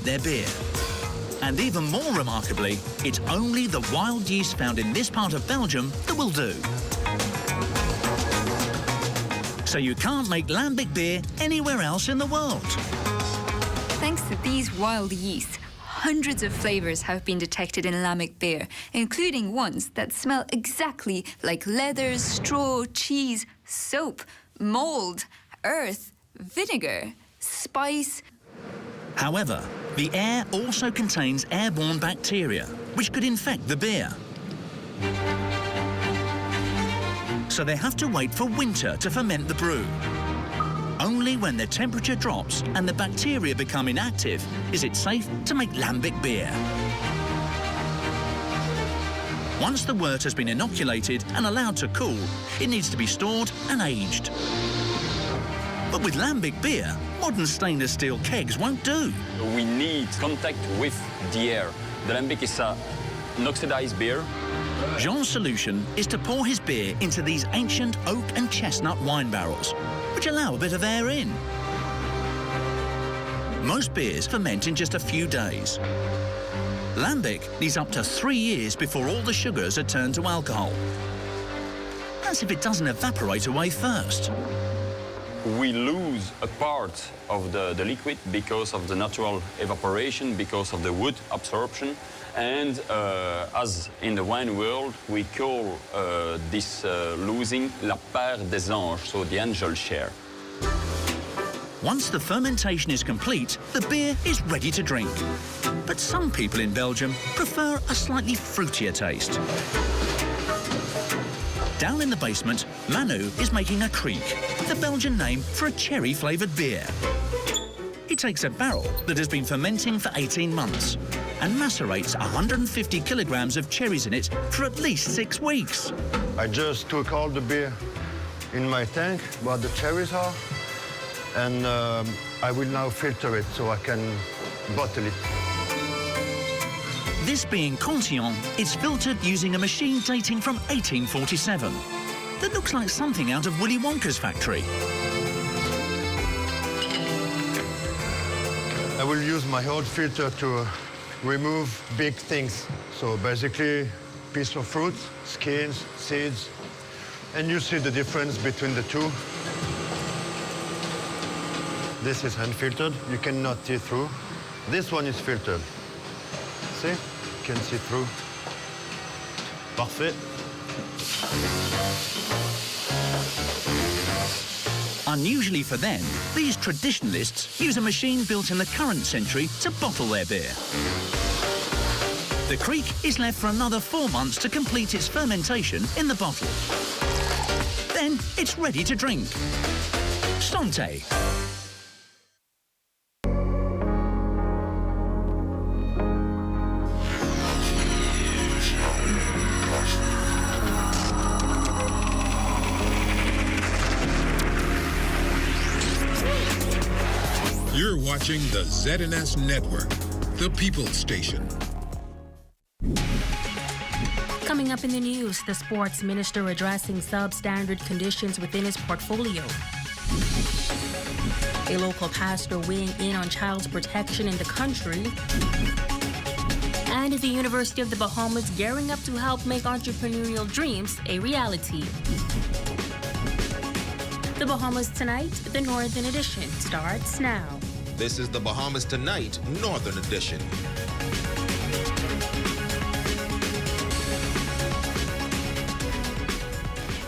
their beer. And even more remarkably, it's only the wild yeast found in this part of Belgium that will do. So you can't make lambic beer anywhere else in the world. Thanks to these wild yeasts, hundreds of flavours have been detected in lambic beer, including ones that smell exactly like leather, straw, cheese, soap, mould, earth, vinegar, spice. However, the air also contains airborne bacteria, which could infect the beer. So they have to wait for winter to ferment the brew. Only when the temperature drops and the bacteria become inactive is it safe to make lambic beer. Once the wort has been inoculated and allowed to cool, it needs to be stored and aged. But with lambic beer, modern stainless steel kegs won't do. We need contact with the air. The lambic is an oxidized beer. Jean's solution is to pour his beer into these ancient oak and chestnut wine barrels, which allow a bit of air in. Most beers ferment in just a few days. Lambic needs up to 3 years before all the sugars are turned to alcohol. That's if it doesn't evaporate away first. We lose a part of the liquid because of the natural evaporation, because of the wood absorption. And as in the wine world, we call this losing la part des anges, so the angel share. Once the fermentation is complete, the beer is ready to drink. But some people in Belgium prefer a slightly fruitier taste. Down in the basement, Manu is making a kriek, the Belgian name for a cherry-flavoured beer. He takes a barrel that has been fermenting for 18 months and macerates 150 kilograms of cherries in it for at least 6 weeks. I just took all the beer in my tank, where the cherries are, and I will now filter it so I can bottle it. This being Cantillon, it's filtered using a machine dating from 1847 that looks like something out of Willy Wonka's factory. I will use my old filter to remove big things. So basically, piece of fruit, skins, seeds, and you see the difference between the two. This is unfiltered, you cannot see through. This one is filtered. See? You can see through. Parfait. Unusually for them, these traditionalists use a machine built in the current century to bottle their beer. The kriek is left for another 4 months to complete its fermentation in the bottle. Then it's ready to drink. Santé. You're watching the ZNS Network, the People's Station. Coming up in the news, the sports minister addressing substandard conditions within his portfolio. A local pastor weighing in on child protection in the country. And the University of the Bahamas gearing up to help make entrepreneurial dreams a reality. The Bahamas Tonight, the Northern Edition, starts now. This is the Bahamas Tonight, Northern Edition.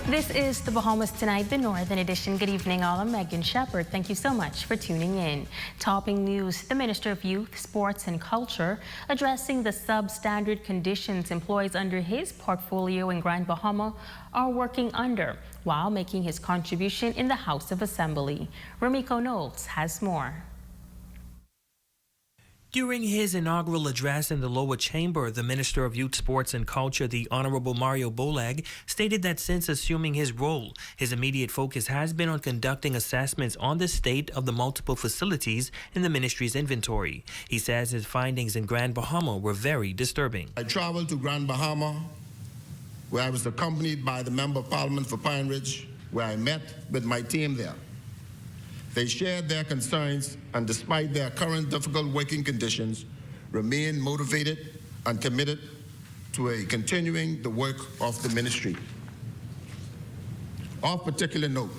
This is the Bahamas Tonight, the Northern Edition. Good evening, all. I'm Megan Shepard. Thank you so much for tuning in. Topping news, the Minister of Youth, Sports and Culture addressing the substandard conditions employees under his portfolio in Grand Bahama are working under while making his contribution in the House of Assembly. Ramiko Knowles has more. During his inaugural address in the lower chamber, the Minister of Youth, Sports and Culture, the Honorable Mario Bolag, stated that since assuming his role, his immediate focus has been on conducting assessments on the state of the multiple facilities in the ministry's inventory. He says his findings in Grand Bahama were very disturbing. I traveled to Grand Bahama, where I was accompanied by the Member of Parliament for Pine Ridge, where I met with my team there. They shared their concerns and, despite their current difficult working conditions, remain motivated and committed to continuing the work of the ministry. Of particular note,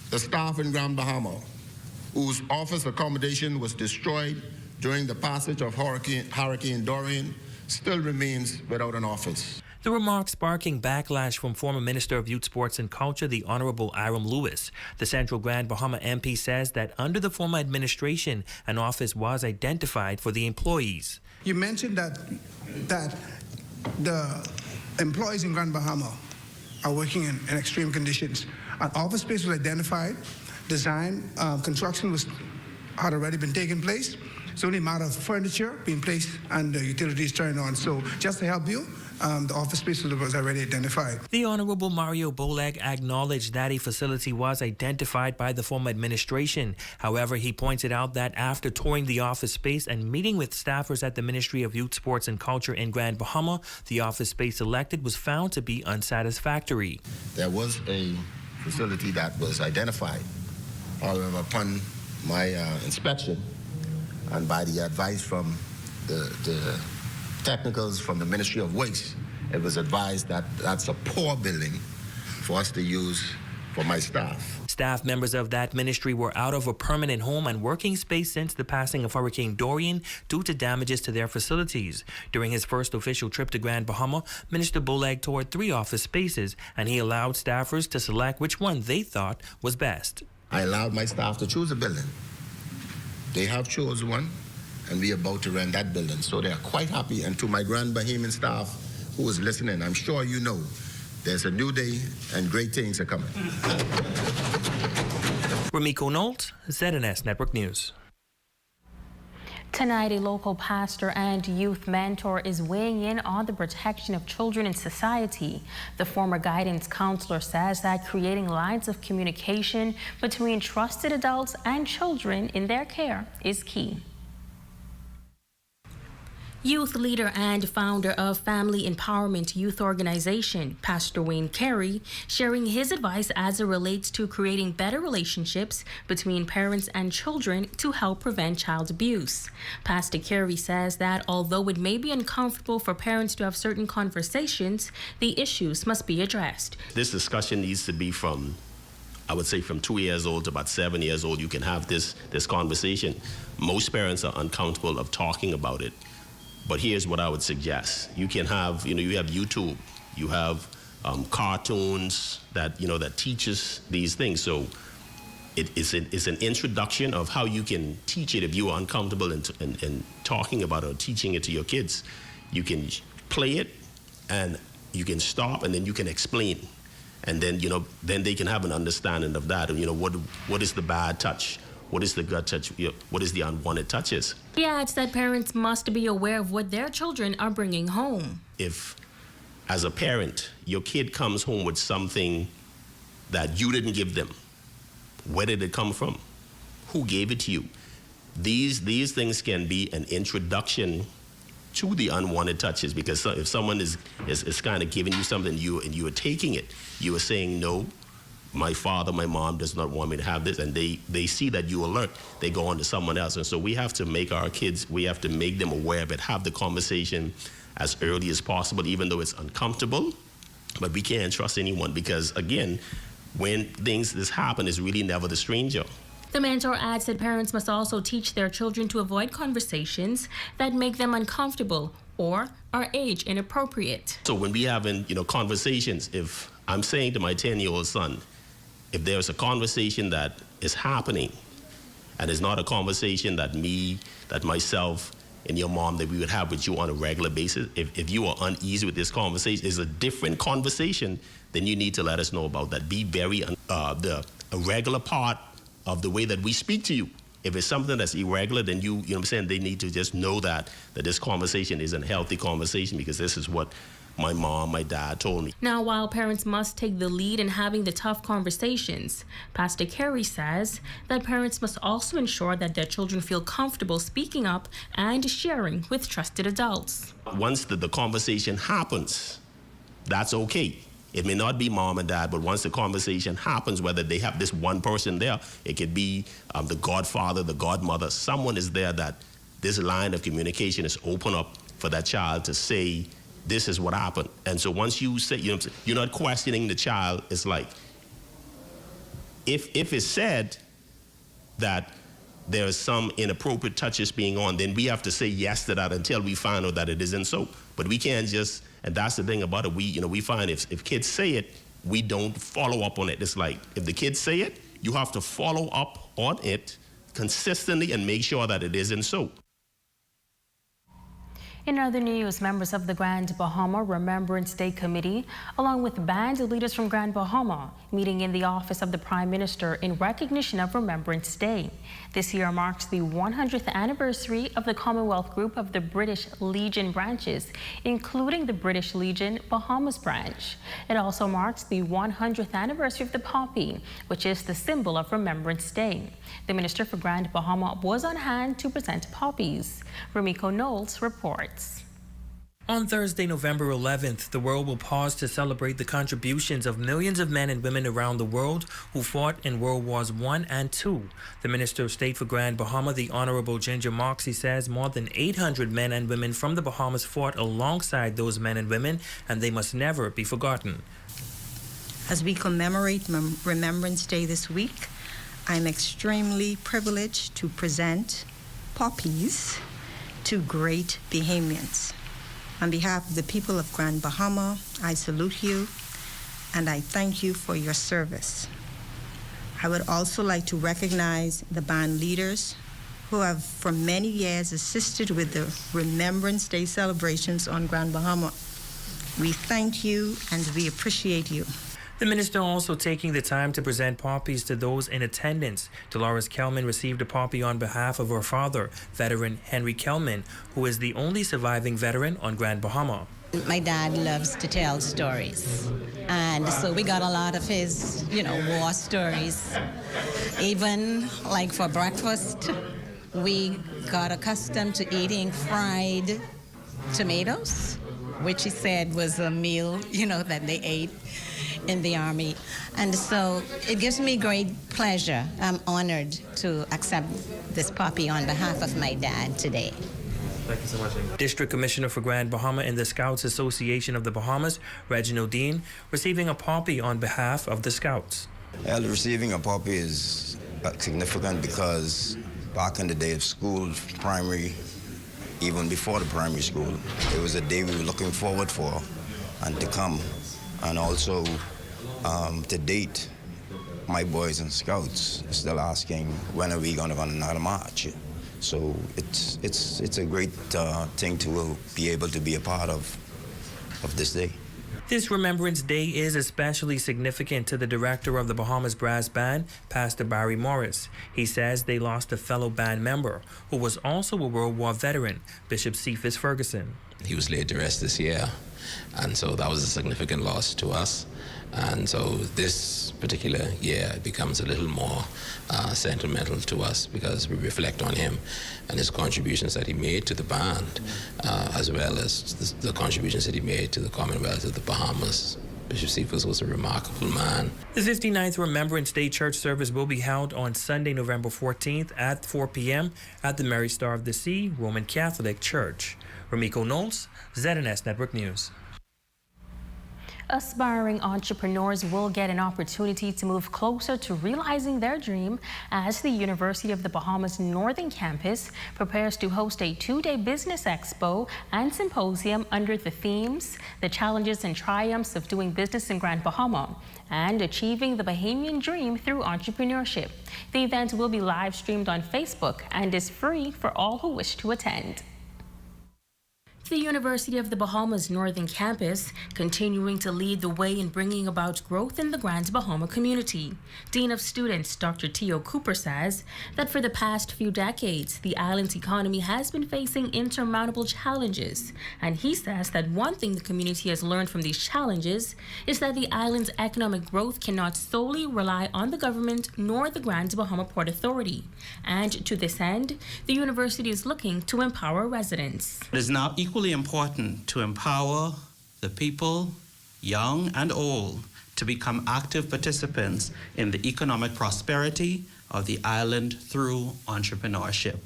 the staff in Grand Bahama, whose office accommodation was destroyed during the passage of Hurricane Dorian, still remains without an office. The remarks sparking backlash from former Minister of Youth, Sports and Culture, the Honorable Iram Lewis. The Central Grand Bahama MP says that under the former administration, an office was identified for the employees. You mentioned that the employees in Grand Bahama are working in extreme conditions. An office space was identified, design, construction had already been taking place. It's only a matter of furniture being placed and the utilities turned on. So just to help you, the office space was already identified. The Honorable Mario Bolag acknowledged that a facility was identified by the former administration. However, he pointed out that after touring the office space and meeting with staffers at the Ministry of Youth, Sports and Culture in Grand Bahama, the office space selected was found to be unsatisfactory. There was a facility that was identified. However, upon my inspection and by the advice from the technicals from the Ministry of Waste, it was advised that that's a poor building for us to use for my staff. Staff members of that ministry were out of a permanent home and working space since the passing of Hurricane Dorian due to damages to their facilities. During his first official trip to Grand Bahama, Minister Bolag toured 3 office spaces and he allowed staffers to select which one they thought was best. I allowed my staff to choose a building. They have chosen one, and we are about to rent that building. So they are quite happy. And to my Grand Bahamian staff who is listening, I'm sure you know there's a new day and great things are coming. Ramiko Nolt, ZNS Network News. Tonight, a local pastor and youth mentor is weighing in on the protection of children in society. The former guidance counselor says that creating lines of communication between trusted adults and children in their care is key. Youth leader and founder of Family Empowerment Youth Organization, Pastor Wayne Carey, sharing his advice as it relates to creating better relationships between parents and children to help prevent child abuse. Pastor Carey says that although it may be uncomfortable for parents to have certain conversations, the issues must be addressed. This discussion needs to be from, I would say, from 2 years old to about 7 years old. You can have this conversation. Most parents are uncomfortable of talking about it. But here's what I would suggest. You can have, you have YouTube, you have cartoons that, that teaches these things. So it's an introduction of how you can teach it if you are uncomfortable in talking about it or teaching it to your kids. You can play it and you can stop and then you can explain. And then, then they can have an understanding of that. And, what is the bad touch? What is the gut touch? What is the unwanted touches? He adds that parents must be aware of what their children are bringing home. If, as a parent, your kid comes home with something that you didn't give them, where did it come from? Who gave it to you? These things can be an introduction to the unwanted touches, because if someone is kind of giving you something and you are taking it, you are saying no. My father, my mom does not want me to have this, and they see that you alert, they go on to someone else. And so we have to make our kids, we have to make them aware of it, have the conversation as early as possible, even though it's uncomfortable, but we can't trust anyone because, again, when this happen, it's really never the stranger. The mentor adds that parents must also teach their children to avoid conversations that make them uncomfortable or are age inappropriate. So when we having, conversations, if I'm saying to my 10-year-old son, if there's a conversation that is happening and it's not a conversation that myself and your mom that we would have with you on a regular basis, if you are uneasy with this conversation, it's a different conversation, then you need to let us know about that. Be very a regular part of the way that we speak to you. If it's something that's irregular, then you know what I'm saying, they need to just know that this conversation is a healthy conversation, because this is what my mom, my dad told me. Now, while parents must take the lead in having the tough conversations, Pastor Carey says that parents must also ensure that their children feel comfortable speaking up and sharing with trusted adults. Once the conversation happens, that's okay. It may not be mom and dad, but once the conversation happens, whether they have this one person there, it could be the godfather, the godmother, someone is there that this line of communication is open up for that child to say, this is what happened. And so once you say, you know, you're not questioning the child. It's like, if it's said that there's some inappropriate touches being on, then we have to say yes to that until we find out that it isn't so. But we can't just, and that's the thing about it, we find if kids say it, we don't follow up on it. It's like, if the kids say it, you have to follow up on it consistently and make sure that it isn't so. In other news, members of the Grand Bahama Remembrance Day Committee, along with band leaders from Grand Bahama, meeting in the office of the Prime Minister in recognition of Remembrance Day. This year marks the 100th anniversary of the Commonwealth Group of the British Legion branches, including the British Legion Bahamas branch. It also marks the 100th anniversary of the poppy, which is the symbol of Remembrance Day. The Minister for Grand Bahama was on hand to present poppies. Remiko Knowles reports. On Thursday, November 11th, the world will pause to celebrate the contributions of millions of men and women around the world who fought in World Wars I and II. The Minister of State for Grand Bahama, the Honorable Ginger Moxie, says more than 800 men and women from the Bahamas fought alongside those men and women, and they must never be forgotten. As we commemorate Remembrance Day this week, I'm extremely privileged to present poppies to great Bahamians. On behalf of the people of Grand Bahama, I salute you and I thank you for your service. I would also like to recognize the band leaders who have for many years assisted with the Remembrance Day celebrations on Grand Bahama. We thank you and we appreciate you. The minister also taking the time to present poppies to those in attendance. Dolores Kelman received a poppy on behalf of her father, veteran Henry Kelman, who is the only surviving veteran on Grand Bahama. My dad loves to tell stories, and so we got a lot of his, war stories. Even like for breakfast, we got accustomed to eating fried tomatoes, which he said was a meal, that they ate in the Army. And so it gives me great pleasure. I'm honored to accept this poppy on behalf of my dad today. Thank you so much. District Commissioner for Grand Bahama in the Scouts Association of the Bahamas, Reginald Dean, receiving a poppy on behalf of the Scouts. Well, receiving a poppy is significant because back in the day of school, primary, even before the primary school, it was a day we were looking forward for and to come. And also, to date, my boys and Scouts are still asking, when are we going to run another march? So it's a great thing to be able to be a part of this day. This Remembrance Day is especially significant to the director of the Bahamas Brass Band, Pastor Barry Morris. He says they lost a fellow band member who was also a World War veteran, Bishop Cephas Ferguson. He was laid to rest this year, and so that was a significant loss to us. And so this particular year becomes a little more sentimental to us because we reflect on him and his contributions that he made to the band, as well as the contributions that he made to the Commonwealth of the Bahamas. Bishop Cephas was a remarkable man. The 59th Remembrance Day church service will be held on Sunday, November 14th at 4 p.m. at the Mary Star of the Sea Roman Catholic Church. Remiko Knowles, ZNS Network News. Aspiring entrepreneurs will get an opportunity to move closer to realizing their dream as the University of the Bahamas Northern Campus prepares to host a two-day business expo and symposium under the themes, the challenges and triumphs of doing business in Grand Bahama and achieving the Bahamian dream through entrepreneurship. The event will be live streamed on Facebook and is free for all who wish to attend. The University of the Bahamas Northern Campus continuing to lead the way in bringing about growth in the Grand Bahama community. Dean of Students Dr. Teo Cooper says that for the past few decades, the island's economy has been facing insurmountable challenges. And he says that one thing the community has learned from these challenges is that the island's economic growth cannot solely rely on the government nor the Grand Bahama Port Authority. And to this end, the university is looking to empower residents. It is now equally important to empower the people young and old, to become active participants in the economic prosperity of the island through entrepreneurship.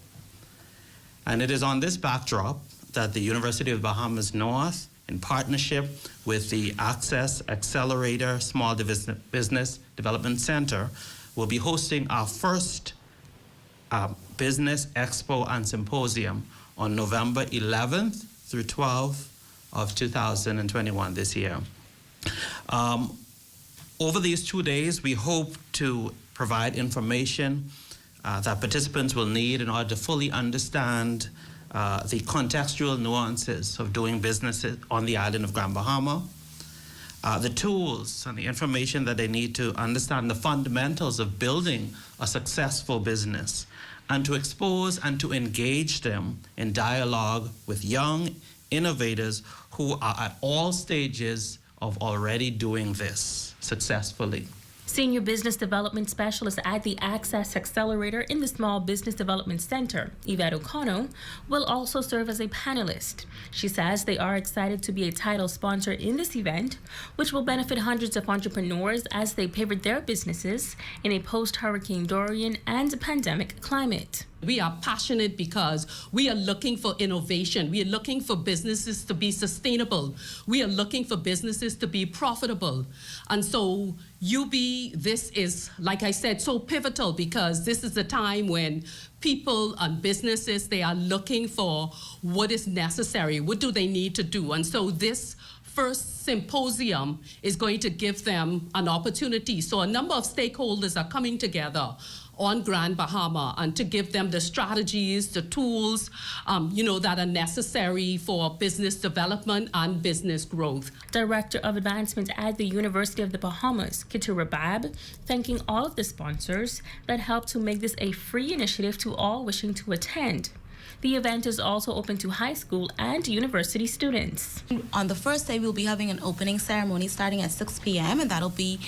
And it is on this backdrop that the University of Bahamas North, in partnership with the Access Accelerator Small Business Development Center, will be hosting our first business expo and symposium on November 11th through 12th of 2021 this year. Over these 2 days, we hope to provide information that participants will need in order to fully understand the contextual nuances of doing business on the island of Grand Bahama, the tools and the information that they need to understand the fundamentals of building a successful business, and to expose and to engage them in dialogue with young innovators who are at all stages of already doing this successfully. Senior Business Development Specialist at the Access Accelerator in the Small Business Development Center, Yvette O'Connell, will also serve as a panelist. She says they are excited to be a title sponsor in this event, which will benefit hundreds of entrepreneurs as they pivot their businesses in a post-Hurricane Dorian and pandemic climate. We are passionate because we are looking for innovation. We are looking for businesses to be sustainable. We are looking for businesses to be profitable. And so UB, this is, like I said, so pivotal because this is the time when people and businesses, they are looking for what is necessary, what do they need to do. And so this first symposium is going to give them an opportunity. So a number of stakeholders are coming together on Grand Bahama and to give them the strategies, the tools, that are necessary for business development and business growth. Director of Advancement at the University of the Bahamas, Keturah Bab, thanking all of the sponsors that helped to make this a free initiative to all wishing to attend. The event is also open to high school and university students. On the first day, we'll be having an opening ceremony starting at 6 p.m. and that'll be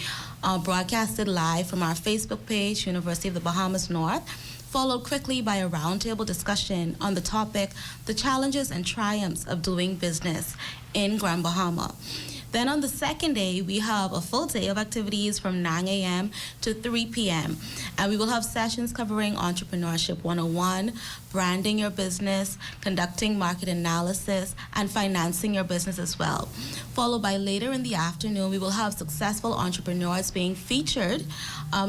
broadcasted live from our Facebook page, University of the Bahamas North, followed quickly by a roundtable discussion on the topic, the challenges and triumphs of doing business in Grand Bahama. Then on the second day, we have a full day of activities from 9 a.m. to 3 p.m. And we will have sessions covering Entrepreneurship 101, branding your business, conducting market analysis, and financing your business as well. Followed by later in the afternoon, we will have successful entrepreneurs being featured.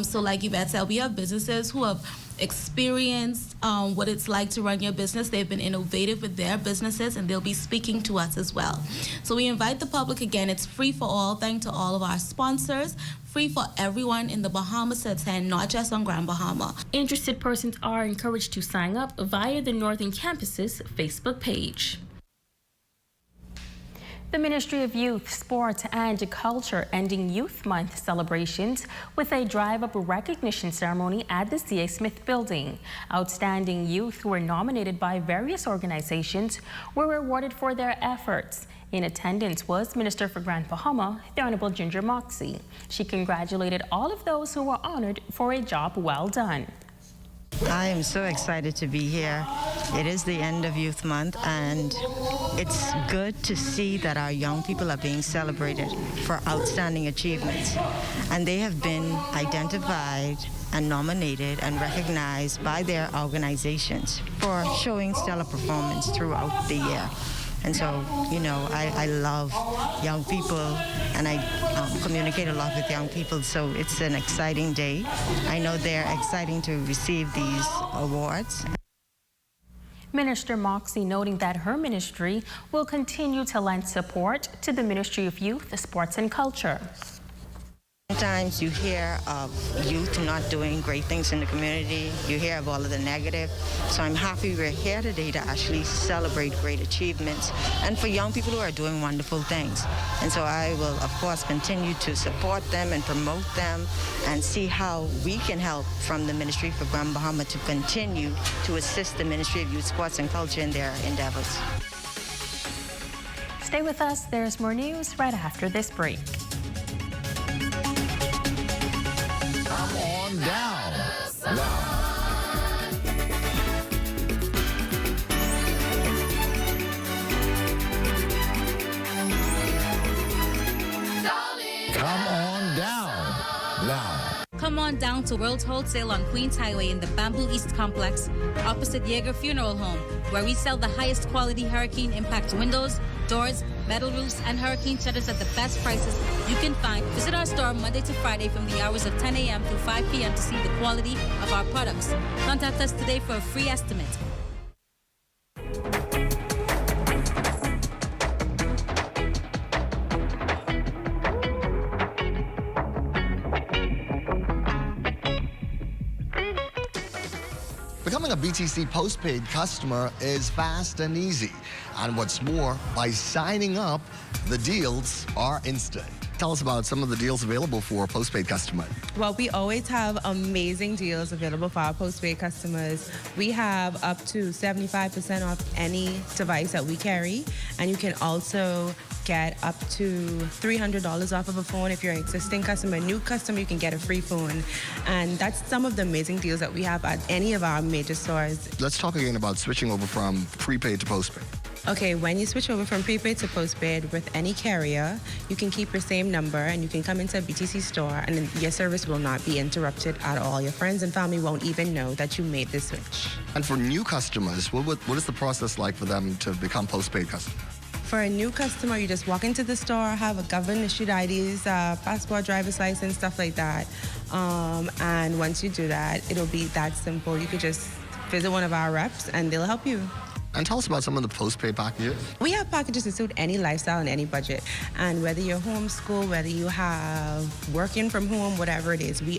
So like Yvette said, we have businesses who have experienced what it's like to run your business. They've been innovative with their businesses and they'll be speaking to us as well. So we invite the public again. It's free for all. Thanks to all of our sponsors. Free for everyone in the Bahamas to attend, not just on Grand Bahama. Interested persons are encouraged to sign up via the Northern Campus's Facebook page. The Ministry of Youth, Sport and Culture ending Youth Month celebrations with a drive-up recognition ceremony at the C.A. Smith Building. Outstanding youth who were nominated by various organizations were rewarded for their efforts. In attendance was Minister for Grand Bahama, the Honorable Ginger Moxie. She congratulated all of those who were honored for a job well done. I am so excited to be here. It is the end of Youth Month, and it's good to see that our young people are being celebrated for outstanding achievements. And they have been identified and nominated and recognized by their organizations for showing stellar performance throughout the year. And so, I love young people, and I communicate a lot with young people, so it's an exciting day. I know they're exciting to receive these awards. Minister Moxie noting that her ministry will continue to lend support to the Ministry of Youth, Sports and Culture. Sometimes you hear of youth not doing great things in the community. You hear of all of the negative. So I'm happy we're here today to actually celebrate great achievements and for young people who are doing wonderful things. And so I will, of course, continue to support them and promote them and see how we can help from the Ministry for Grand Bahama to continue to assist the Ministry of Youth, Sports and Culture in their endeavors. Stay with us. There's more news right after this break. Come on down. Now. Come on down to World Wholesale on Queens Highway in the Bamboo East Complex, opposite Yeager Funeral Home, where we sell the highest quality hurricane impact windows, doors, metal roofs, and hurricane shutters at the best prices you can find. Visit our store Monday to Friday from the hours of 10 a.m. to 5 p.m. to see the quality of our products. Contact us today for a free estimate. Becoming a BTC postpaid customer is fast and easy. And what's more, by signing up, the deals are instant. Tell us about some of the deals available for a postpaid customer. Well, we always have amazing deals available for our postpaid customers. We have up to 75% off any device that we carry. And you can also get up to $300 off of a phone if you're an existing customer. New customer, you can get a free phone. And that's some of the amazing deals that we have at any of our major stores. Let's talk again about switching over from prepaid to postpaid. Okay, when you switch over from prepaid to postpaid with any carrier, you can keep your same number and you can come into a BTC store and your service will not be interrupted at all. Your friends and family won't even know that you made the switch. And for new customers, what is the process like for them to become postpaid customers? For a new customer, you just walk into the store, have a government-issued IDs, passport, driver's license, stuff like that. And once you do that, it'll be that simple. You could just visit one of our reps and they'll help you. And tell us about some of the postpaid packages. We have packages to suit any lifestyle and any budget. And whether you're homeschool, whether you have working from home, whatever it is, we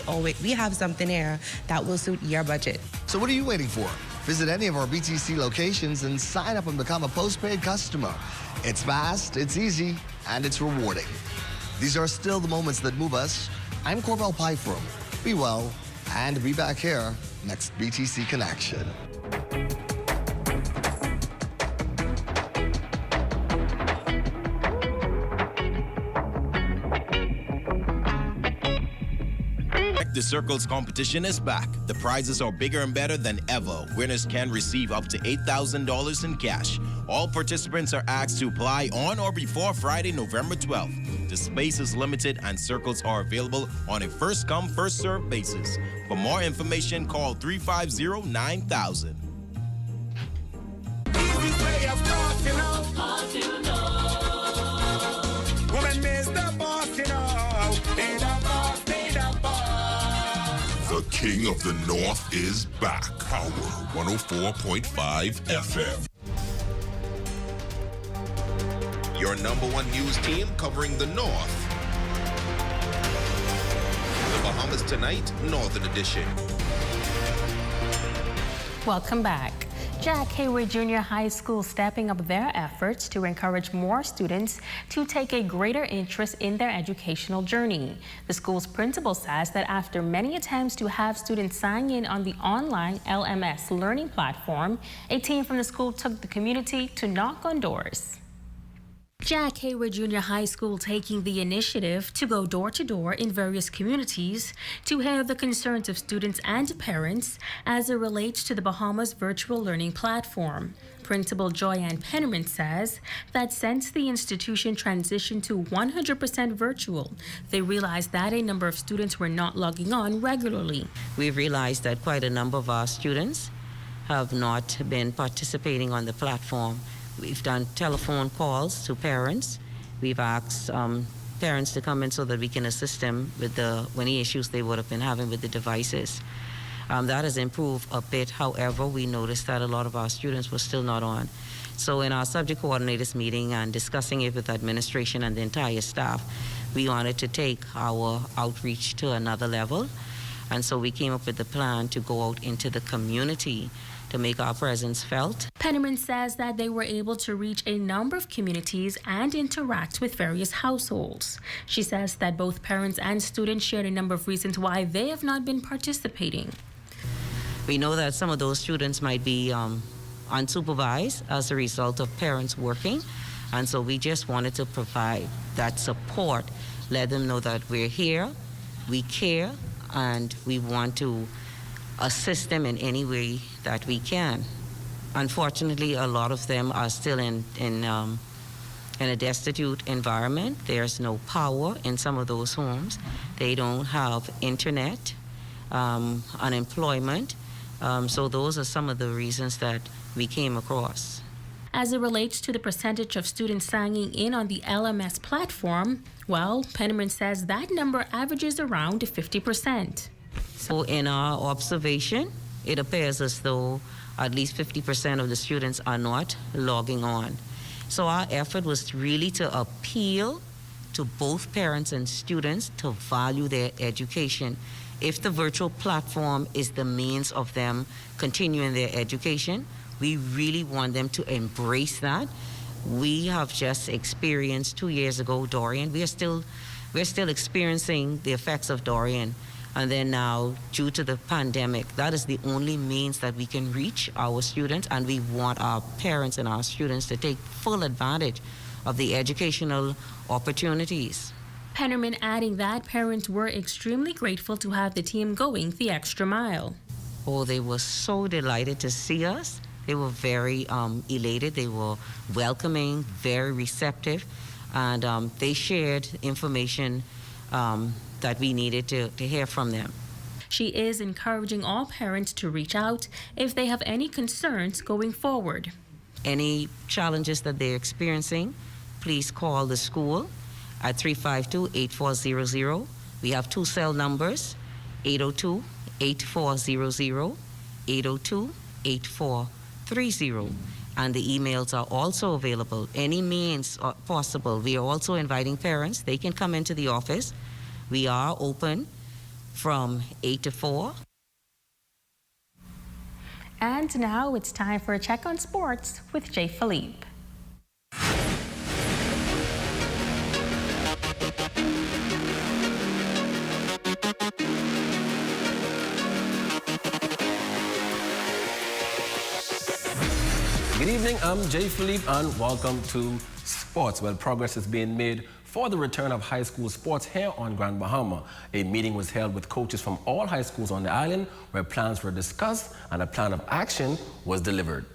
have something there that will suit your budget. So what are you waiting for? Visit any of our BTC locations and sign up and become a postpaid customer. It's fast, it's easy, and it's rewarding. These are still the moments that move us. I'm Corbell Pyfrom. Be well, and be back here next BTC Connection. The Circles competition is back. The prizes are bigger and better than ever. Winners can receive up to $8,000 in cash. All participants are asked to apply on or before Friday, November 12th. The space is limited and circles are available on a first-come, first-served basis. For more information, call 350-9000. The King of the North is back. Power 104.5 FM. Your #1 news team covering the North. The Bahamas Tonight, Northern Edition. Welcome back. Jack Hayward Junior High School stepping up their efforts to encourage more students to take a greater interest in their educational journey. The school's principal says that after many attempts to have students sign in on the online LMS learning platform, a team from the school took the community to knock on doors. Jack Hayward Junior High School taking the initiative to go door to door in various communities to hear the concerns of students and parents as it relates to the Bahamas virtual learning platform. Principal Joyanne Pennerman says that since the institution transitioned to 100% virtual, they realized that a number of students were not logging on regularly. We've realized that quite a number of our students have not been participating on the platform. We've done telephone calls to parents. We've asked parents to come in so that we can assist them with any issues they would have been having with the devices. That has improved a bit. However, we noticed that a lot of our students were still not on. So in our subject coordinators meeting and discussing it with administration and the entire staff, we wanted to take our outreach to another level. And so we came up with the plan to go out into the community to make our presence felt. Pennerman says that they were able to reach a number of communities and interact with various households. She says that both parents and students shared a number of reasons why they have not been participating. We know that some of those students might be unsupervised as a result of parents working, and so we just wanted to provide that support, let them know that we're here, we care, and we want to assist them in any way that we can. Unfortunately, a lot of them are still in a destitute environment. There's no power in some of those homes. They don't have internet. unemployment. So those are some of the reasons that we came across. As it relates to the percentage of students signing in on the LMS platform, well, Penniman says that number averages around 50%. So in our observation, it appears as though at least 50% of the students are not logging on. So our effort was really to appeal to both parents and students to value their education. If the virtual platform is the means of them continuing their education, we really want them to embrace that. We have just experienced 2 years ago Dorian. We're still experiencing the effects of Dorian. And then now, due to the pandemic, that is the only means that we can reach our students, and we want our parents and our students to take full advantage of the educational opportunities. Penniman adding that parents were extremely grateful to have the team going the extra mile. Oh, they were so delighted to see us. They were very elated. They were welcoming, very receptive, and they shared information that we needed to hear from them. She is encouraging all parents to reach out if they have any concerns going forward. Any challenges that they're experiencing, please call the school at 352-8400. We have 2 cell numbers, 802-8400, 802-8430. And the emails are also available. Any means possible. We are also inviting parents. They can come into the office. We are open from 8 to 4. And now it's time for a check on sports with Jay Philippe. Good evening, I'm Jay Philippe and welcome to Sports. Well, progress is being made for the return of high school sports here on Grand Bahama. A meeting was held with coaches from all high schools on the island where plans were discussed and a plan of action was delivered.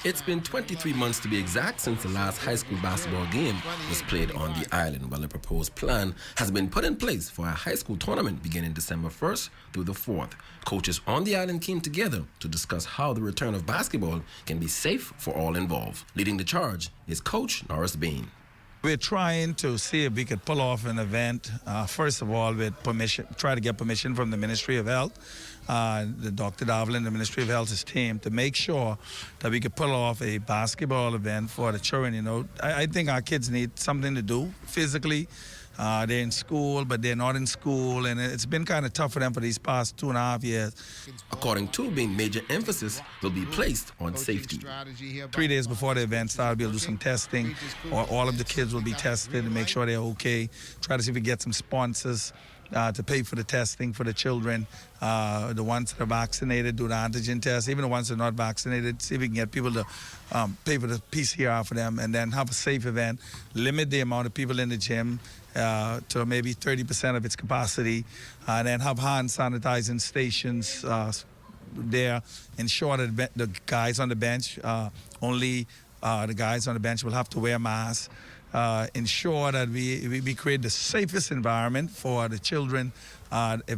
It's been 23 months to be exact since the last high school basketball game was played on the island. Well, a proposed plan has been put in place for a high school tournament beginning December 1st through the 4th. Coaches on the island came together to discuss how the return of basketball can be safe for all involved. Leading the charge is Coach Norris Bain. We're trying to see if we could pull off an event, first of all, with permission, try to get permission from the Ministry of Health, the Dr. Davlin, the Ministry of Health's team, to make sure that we could pull off a basketball event for the children. You know, I think our kids need something to do physically. They're in school, but they're not in school, and it's been kind of tough for them for these past 2.5 years. According to Bain, major emphasis will be placed on safety. 3 days before the event starts, we'll do some testing. All of the kids will be tested to make sure they're okay. Try to see if we get some sponsors to pay for the testing for the children. The ones that are vaccinated do the antigen test. Even the ones that are not vaccinated, see if we can get people to pay for the PCR for them, and then have a safe event. Limit the amount of people in the gym to maybe 30% of its capacity, and then have hand sanitizing stations there. Ensure that the guys on the bench, only the guys on the bench will have to wear masks. Ensure that we create the safest environment for the children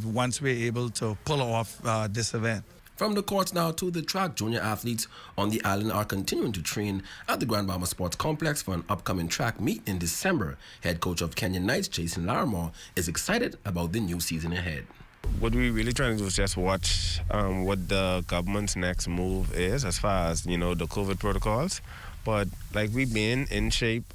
once we're able to pull off this event. From the courts now to the track, junior athletes on the island are continuing to train at the Grand Bahama Sports Complex for an upcoming track meet in December. Head coach of Kenyan Knights, Jason Larimore, is excited about the new season ahead. What we're really trying to do is just watch what the government's next move is as far as, you know, the COVID protocols. But like we've been in shape.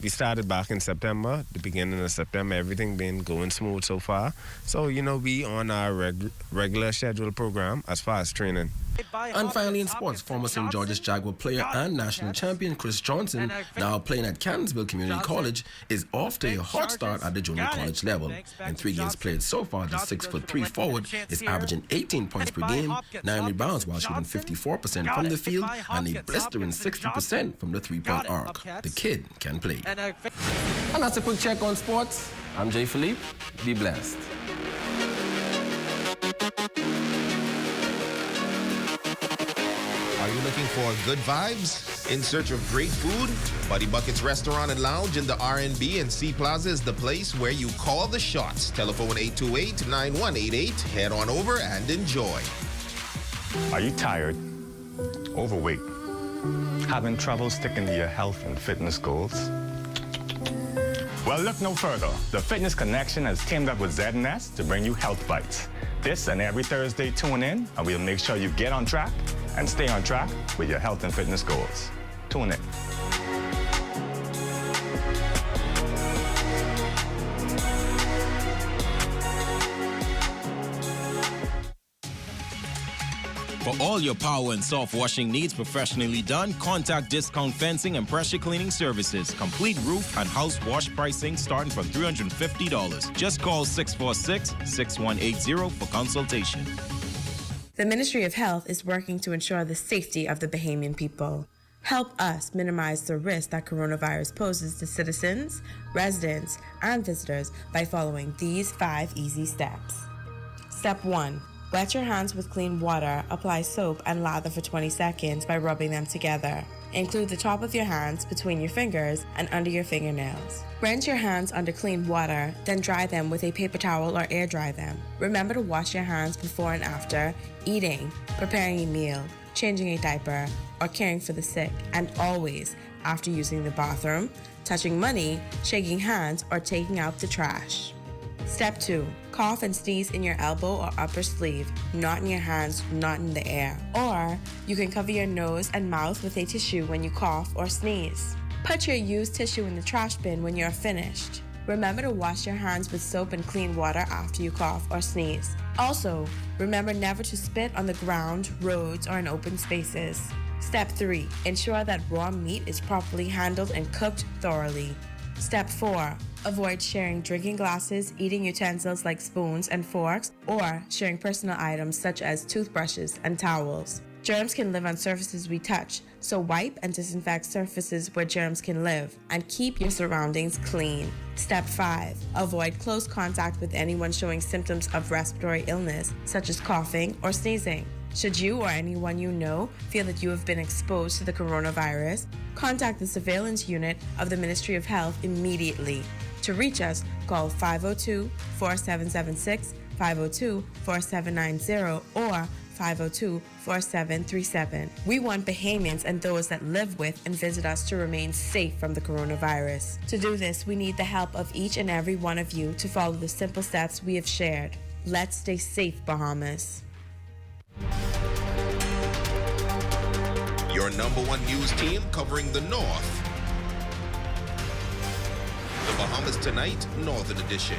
We started back in September, the beginning of September, everything been going smooth so far. So, you know, we on our regular scheduled program as far as training. And finally in sports, former St. George's Jaguar player and national champion Chris Johnson, now playing at Cannonsville Community College, is off to a hot start at the junior college level. In 3 games played so far, the 6'3" forward is averaging 18 points per game, 9 rebounds while shooting 54% from the field, and a blistering 60% from the three-point arc. The kid can play. And that's a quick check on sports. I'm Jay Philippe. Be blessed. Are you looking Looking for good vibes? In search of great food? Buddy Bucket's Restaurant and Lounge in the R&B and C Plaza is the place where you call the shots. Telephone 828-9188. Head on over and enjoy. Are you tired, overweight, having trouble sticking to your health and fitness goals? Well, look no further. The Fitness Connection has teamed up with Z&S to bring you Health Bites. This and every Thursday, tune in, and we'll make sure you get on track and stay on track with your health and fitness goals. Tune in. For all your power and soft washing needs professionally done, contact Discount Fencing and Pressure Cleaning Services. Complete roof and house wash pricing starting from $350. Just call 646-6180 for consultation. The Ministry of Health is working to ensure the safety of the Bahamian people. Help us minimize the risk that coronavirus poses to citizens, residents, and visitors by following these 5 easy steps. Step 1. Wet your hands with clean water, apply soap and lather for 20 seconds by rubbing them together. Include the top of your hands between your fingers and under your fingernails. Rinse your hands under clean water, then dry them with a paper towel or air dry them. Remember to wash your hands before and after eating, preparing a meal, changing a diaper, or caring for the sick, and always after using the bathroom, touching money, shaking hands, or taking out the trash. Step 2. Cough and sneeze in your elbow or upper sleeve, not in your hands, not in the air. Or you can cover your nose and mouth with a tissue when you cough or sneeze. Put your used tissue in the trash bin when you're finished. Remember to wash your hands with soap and clean water after you cough or sneeze. Also, remember never to spit on the ground, roads, or in open spaces. Step 3. Ensure that raw meat is properly handled and cooked thoroughly. Step 4. Avoid sharing drinking glasses, eating utensils like spoons and forks, or sharing personal items such as toothbrushes and towels. Germs can live on surfaces we touch, so wipe and disinfect surfaces where germs can live, and keep your surroundings clean. Step 5. Avoid close contact with anyone showing symptoms of respiratory illness, such as coughing or sneezing. Should you or anyone you know feel that you have been exposed to the coronavirus, contact the surveillance unit of the Ministry of Health immediately. To reach us, call 502-4776, 502-4790, or 502-4737. We want Bahamians and those that live with and visit us to remain safe from the coronavirus. To do this, we need the help of each and every one of you to follow the simple steps we have shared. Let's stay safe, Bahamas. Your #1 news team covering the North. The Bahamas Tonight, Northern Edition.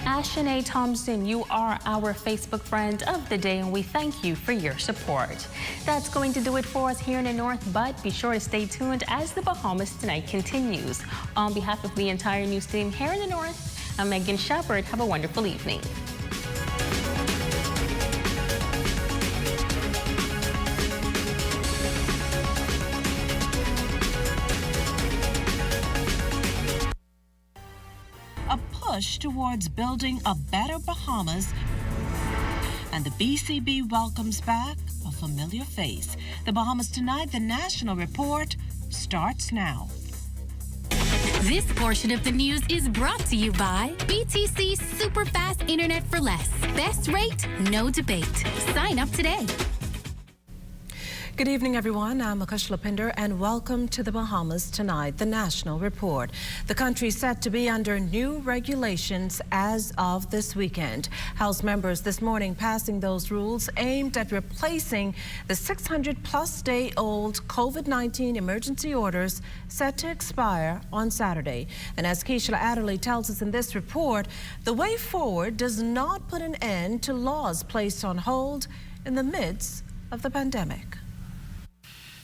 Ashanae Thompson, you are our Facebook friend of the day, and we thank you for your support. That's going to do it for us here in the North, but be sure to stay tuned as the Bahamas Tonight continues. On behalf of the entire news team here in the North, I'm Megan Shepard. Have a wonderful evening. Towards building a better Bahamas, and the BCB welcomes back a familiar face. The Bahamas Tonight, the National Report, starts now. This portion of the news is brought to you by BTC Super Fast Internet for Less. Best rate, no debate. Sign up today. Good evening, everyone. I'm Akush Lapinder, and welcome to the Bahamas Tonight, the National Report. The country is set to be under new regulations as of this weekend. House members this morning passing those rules aimed at replacing the 600-plus-day-old COVID-19 emergency orders set to expire on Saturday. And as Keisha Adderley tells us in this report, the way forward does not put an end to laws placed on hold in the midst of the pandemic.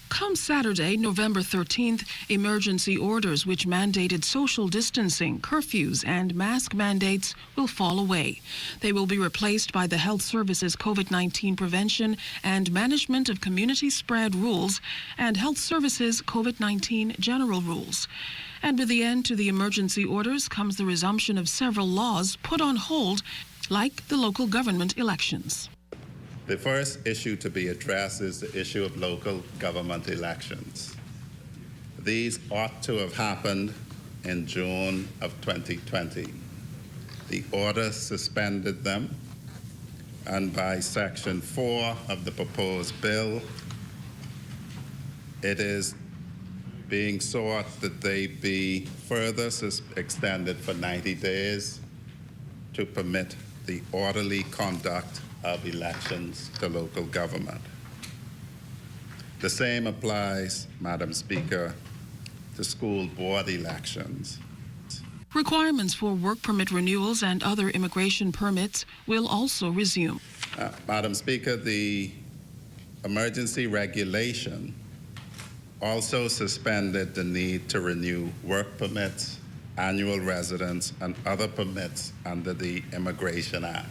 Come Saturday, November 13th, emergency orders which mandated social distancing, curfews, and mask mandates will fall away. They will be replaced by the Health Services COVID-19 Prevention and Management of Community Spread Rules and Health Services COVID-19 General Rules. And with the end to the emergency orders comes the resumption of several laws put on hold, like the local government elections. The first issue to be addressed is the issue of local government elections. These ought to have happened in June of 2020. The order suspended them, and by Section 4 of the proposed bill, it is being sought that they be further extended for 90 days to permit the orderly conduct of elections to local government. The same applies, Madam Speaker, to school board elections. Requirements for work permit renewals and other immigration permits will also resume. Madam Speaker, the emergency regulation also suspended the need to renew work permits, annual residence, and other permits under the Immigration Act.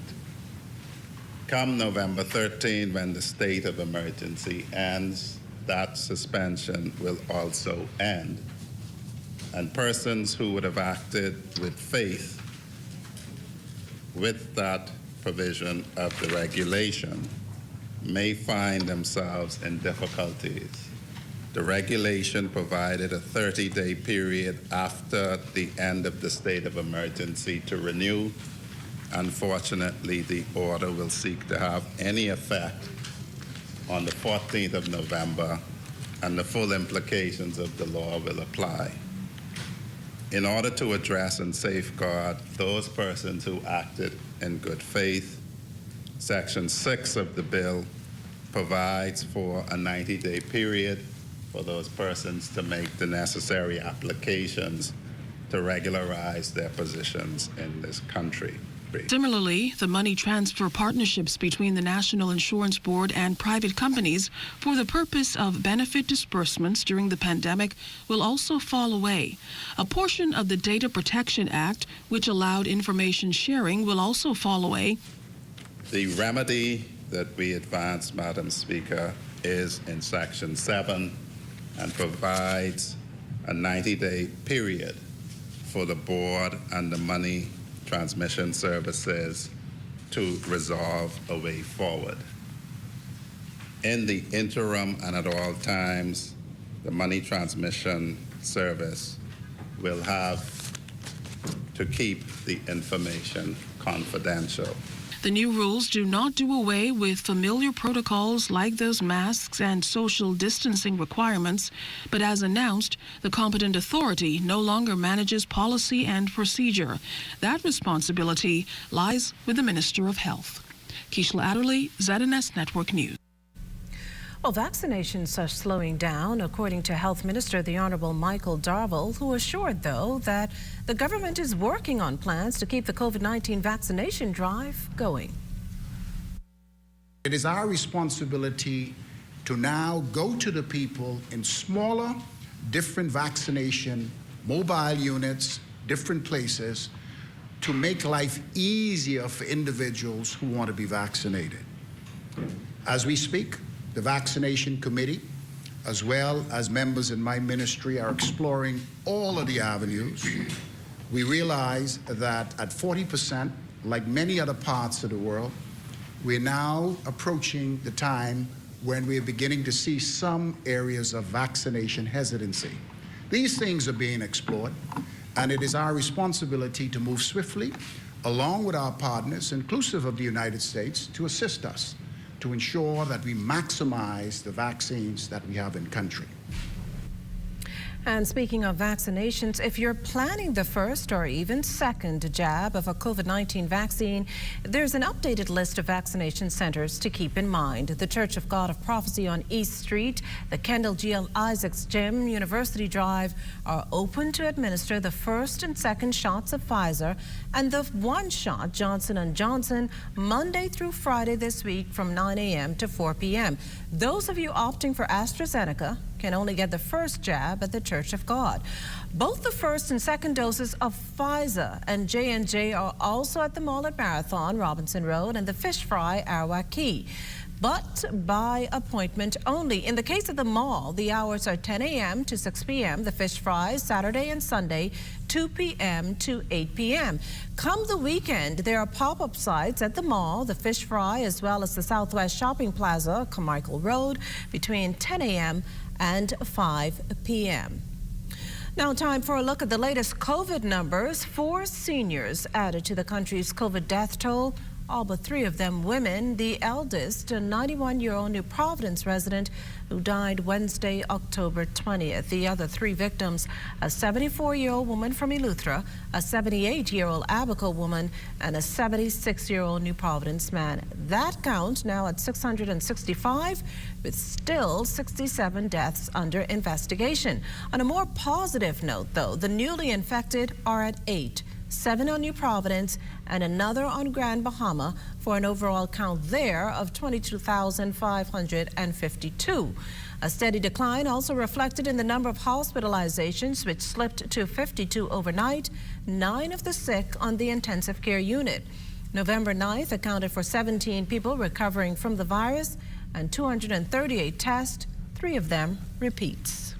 Come November 13, when the state of emergency ends, that suspension will also end. And persons who would have acted with faith with that provision of the regulation may find themselves in difficulties. The regulation provided a 30-day period after the end of the state of emergency to renew. Unfortunately, the order will seek to have any effect on the 14th of November, and the full implications of the law will apply. In order to address and safeguard those persons who acted in good faith, Section 6 of the bill provides for a 90-day period for those persons to make the necessary applications to regularize their positions in this country. Similarly, the money transfer partnerships between the National Insurance Board and private companies for the purpose of benefit disbursements during the pandemic will also fall away. A portion of the Data Protection Act, which allowed information sharing, will also fall away. The remedy that we advance, Madam Speaker, is in Section 7 and provides a 90-day period for the board and the money transmission services to resolve a way forward. In the interim and at all times, the money transmission service will have to keep the information confidential. The new rules do not do away with familiar protocols like those masks and social distancing requirements, but as announced, the competent authority no longer manages policy and procedure. That responsibility lies with the Minister of Health. Keishla Adderley, ZNS Network News. Well, vaccinations are slowing down, according to Health Minister the Honorable Michael Darville, who assured, though, that the government is working on plans to keep the COVID-19 vaccination drive going. It is our responsibility to now go to the people in smaller, different vaccination, mobile units, different places, to make life easier for individuals who want to be vaccinated. As we speak, the Vaccination Committee, as well as members in my ministry, are exploring all of the avenues. We realize that at 40%, like many other parts of the world, we're now approaching the time when we're beginning to see some areas of vaccination hesitancy. These things are being explored, and it is our responsibility to move swiftly, along with our partners, inclusive of the United States, to assist us to ensure that we maximize the vaccines that we have in country. And speaking of vaccinations, if you're planning the first or even second jab of a COVID-19 vaccine, there's an updated list of vaccination centers to keep in mind. The Church of God of Prophecy on East Street, the Kendall G.L. Isaacs Gym, University Drive are open to administer the first and second shots of Pfizer and the one-shot Johnson & Johnson Monday through Friday this week from 9 a.m. to 4 p.m. Those of you opting for AstraZeneca can only get the first jab at the Church of God. Both the first and second doses of Pfizer and J&J are also at the Mall at Marathon, Robinson Road, and the Fish Fry, Arawak Key. but by appointment only. In the case of the mall, the hours are 10 a.m. to 6 p.m. The fish fries, Saturday and Sunday, 2 p.m. to 8 p.m. Come the weekend, there are pop-up sites at the mall, the Fish Fry, as well as the Southwest Shopping Plaza, Carmichael Road, between 10 a.m. and 5 p.m. Now time for a look at the latest COVID numbers. 4 seniors added to the country's COVID death toll, all but 3 of them women. The eldest, a 91-year-old New Providence resident who died Wednesday, October 20th. The other 3 victims, a 74-year-old woman from Eleuthera, a 78-year-old Abaco woman, and a 76-year-old New Providence man. That count now at 665, with still 67 deaths under investigation. On a more positive note, though, the newly infected are at 8. 7 on New Providence and another on Grand Bahama, for an overall count there of 22,552. A steady decline also reflected in the number of hospitalizations, which slipped to 52 overnight, 9 of the sick on the intensive care unit. November 9th accounted for 17 people recovering from the virus and 238 tests, 3 of them repeats.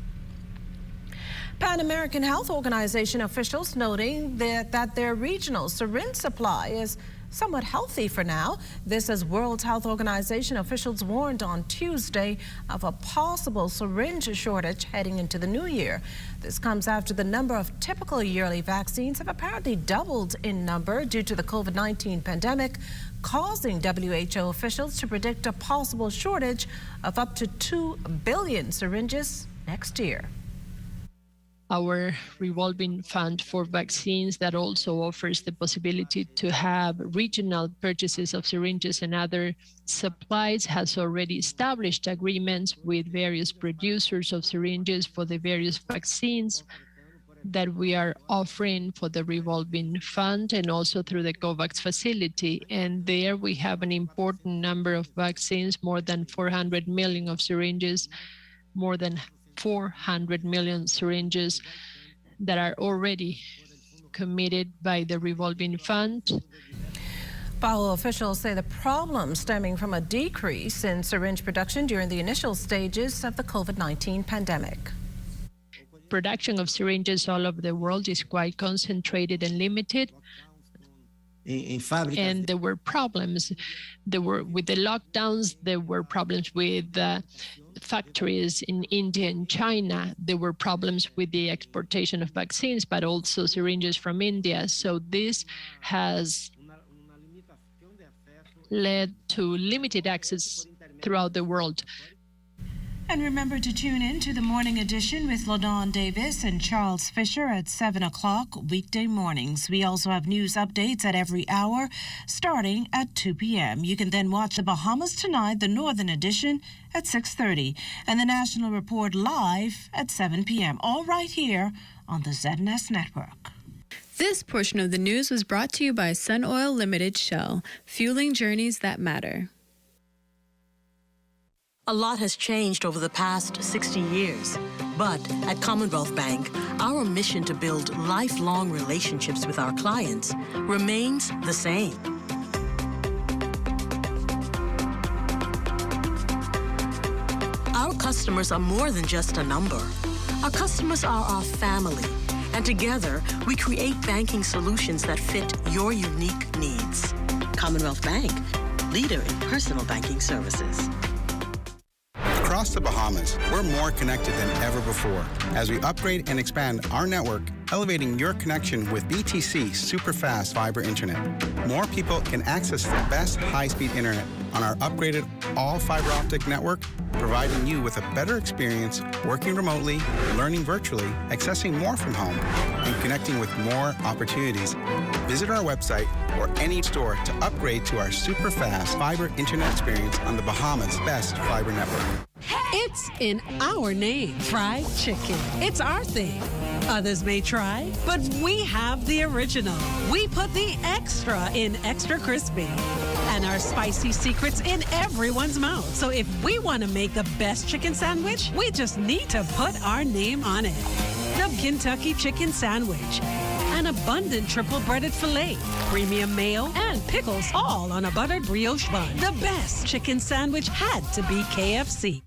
Pan American Health Organization officials noting that their regional syringe supply is somewhat healthy for now. This as World Health Organization officials warned on Tuesday of a possible syringe shortage heading into the new year. This comes after the number of typical yearly vaccines have apparently doubled in number due to the COVID-19 pandemic, causing WHO officials to predict a possible shortage of up to 2 billion syringes next year. Our revolving fund for vaccines that also offers the possibility to have regional purchases of syringes and other supplies has already established agreements with various producers of syringes for the various vaccines that we are offering for the revolving fund and also through the COVAX facility. And there we have an important number of vaccines, more than 400 million of syringes, more than 400 million syringes that are already committed by the revolving fund. FAO officials say the problem stemming from a decrease in syringe production during the initial stages of the COVID-19 pandemic. Production of syringes all over the world is quite concentrated and limited. And there were problems. There were with the lockdowns, there were problems with factories in India and China. There were problems with the exportation of vaccines, but also syringes from India. So this has led to limited access throughout the world. And remember to tune in to the morning edition with LaDawn Davis and Charles Fisher at 7 o'clock weekday mornings. We also have news updates at every hour starting at 2 p.m. You can then watch the Bahamas Tonight, the Northern Edition, at 6:30 and the National Report live at 7 p.m. All right here on the ZNS Network. This portion of the news was brought to you by Sun Oil Limited Shell, fueling journeys that matter. A lot has changed over the past 60 years, but at Commonwealth Bank, our mission to build lifelong relationships with our clients remains the same. Our customers are more than just a number. Our customers are our family, and together we create banking solutions that fit your unique needs. Commonwealth Bank, leader in personal banking services. Across the Bahamas, we're more connected than ever before as we upgrade and expand our network, elevating your connection with BTC Superfast Fiber Internet. More people can access the best high-speed internet on our upgraded all-fiber optic network, providing you with a better experience working remotely, learning virtually, accessing more from home, and connecting with more opportunities. Visit our website or any store to upgrade to our super-fast fiber internet experience on the Bahamas' best fiber network. It's in our name, fried chicken. It's our thing. Others may try, but we have the original. We put the extra in extra crispy. And our spicy secrets in everyone's mouth. So if we want to make the best chicken sandwich, we just need to put our name on it. The Kentucky Chicken Sandwich. an abundant triple breaded filet, premium mayo, and pickles, all on a buttered brioche bun. The best chicken sandwich had to be KFC.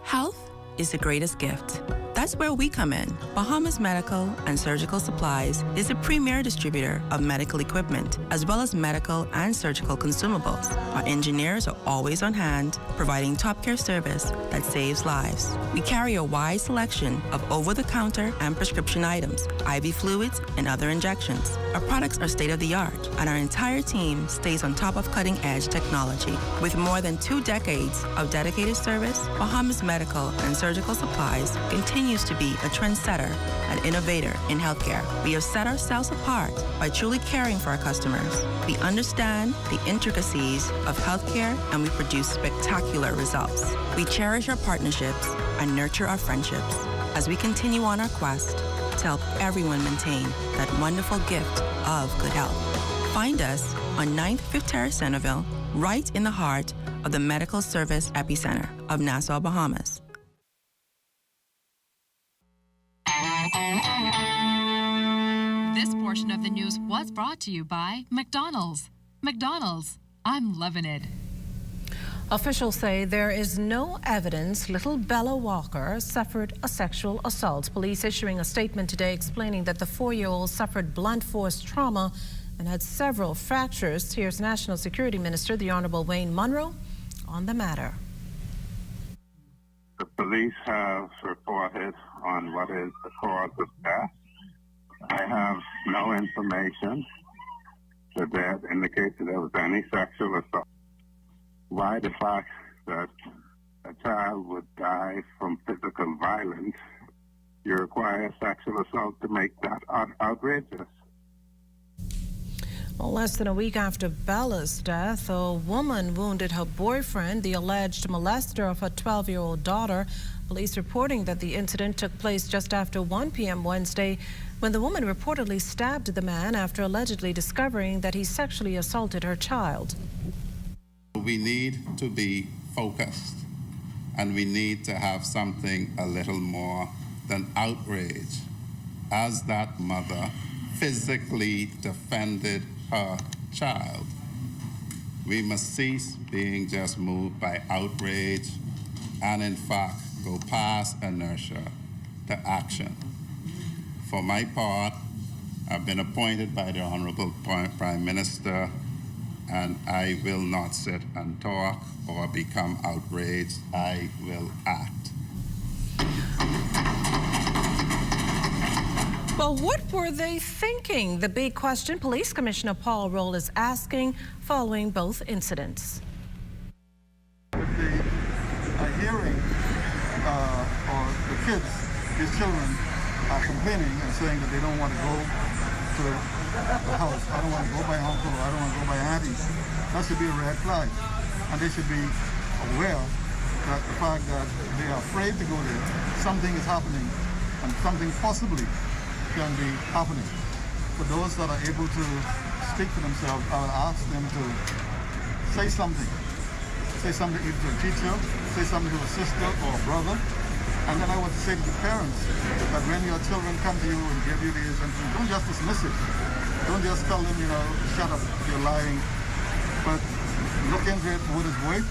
Health is the greatest gift. That's where we come in. Bahamas Medical and Surgical Supplies is a premier distributor of medical equipment, as well as medical and surgical consumables. Our engineers are always on hand, providing top care service that saves lives. We carry a wide selection of over-the-counter and prescription items, IV fluids, and other injections. Our products are state-of-the-art, and our entire team stays on top of cutting-edge technology. With more than 2 decades of dedicated service, Bahamas Medical and Surgical Supplies continues to be a trendsetter and innovator in healthcare. We have set ourselves apart by truly caring for our customers. We understand the intricacies of healthcare, and we produce spectacular results. We cherish our partnerships and nurture our friendships as we continue on our quest to help everyone maintain that wonderful gift of good health. Find us on 9th Fifth Terrace, Centerville, right in the heart of the medical service epicenter of Nassau, Bahamas. This portion of the news was brought to you by McDonald's. McDonald's, I'm loving it. Officials say there is no evidence little Bella Walker suffered a sexual assault. Police issuing a statement today explaining that the 4-year-old suffered blunt force trauma and had several fractures. Here's National Security Minister, the Honorable Wayne Munro, on the matter. The police have reported on what is the cause of death. I have no information that indicates that there was any sexual assault. Why the fact that a child would die from physical violence, you require sexual assault to make that outrageous. Well, less than a week after Bella's death, a woman wounded her boyfriend, the alleged molester of her 12-year-old daughter. Police reporting that the incident took place just after 1 p.m. Wednesday, when the woman reportedly stabbed the man after allegedly discovering that he sexually assaulted her child. We need to be focused, and we need to have something a little more than outrage, as that mother physically defended her child. We must cease being just moved by outrage and, in fact, go past inertia to action. For my part, I've been appointed by the Honorable Prime Minister, and I will not sit and talk or become outraged. I will act. Well, what were they thinking? The big question Police Commissioner Paul Roll is asking following both incidents. With the hearing or the kids, these children are complaining and saying that they don't want to go to the house. I don't want to go by uncle, or I don't want to go by auntie. That should be a red flag. And they should be aware that the fact that they are afraid to go there, something is happening, and something possibly can be happening. For those that are able to speak for themselves, I will ask them to say something. Say something either to a teacher, say something to a sister or a brother. And then I want to say to the parents that when your children come to you and give you these information, don't just dismiss it. Don't just tell them, shut up, you're lying. But look into it for what it's worth,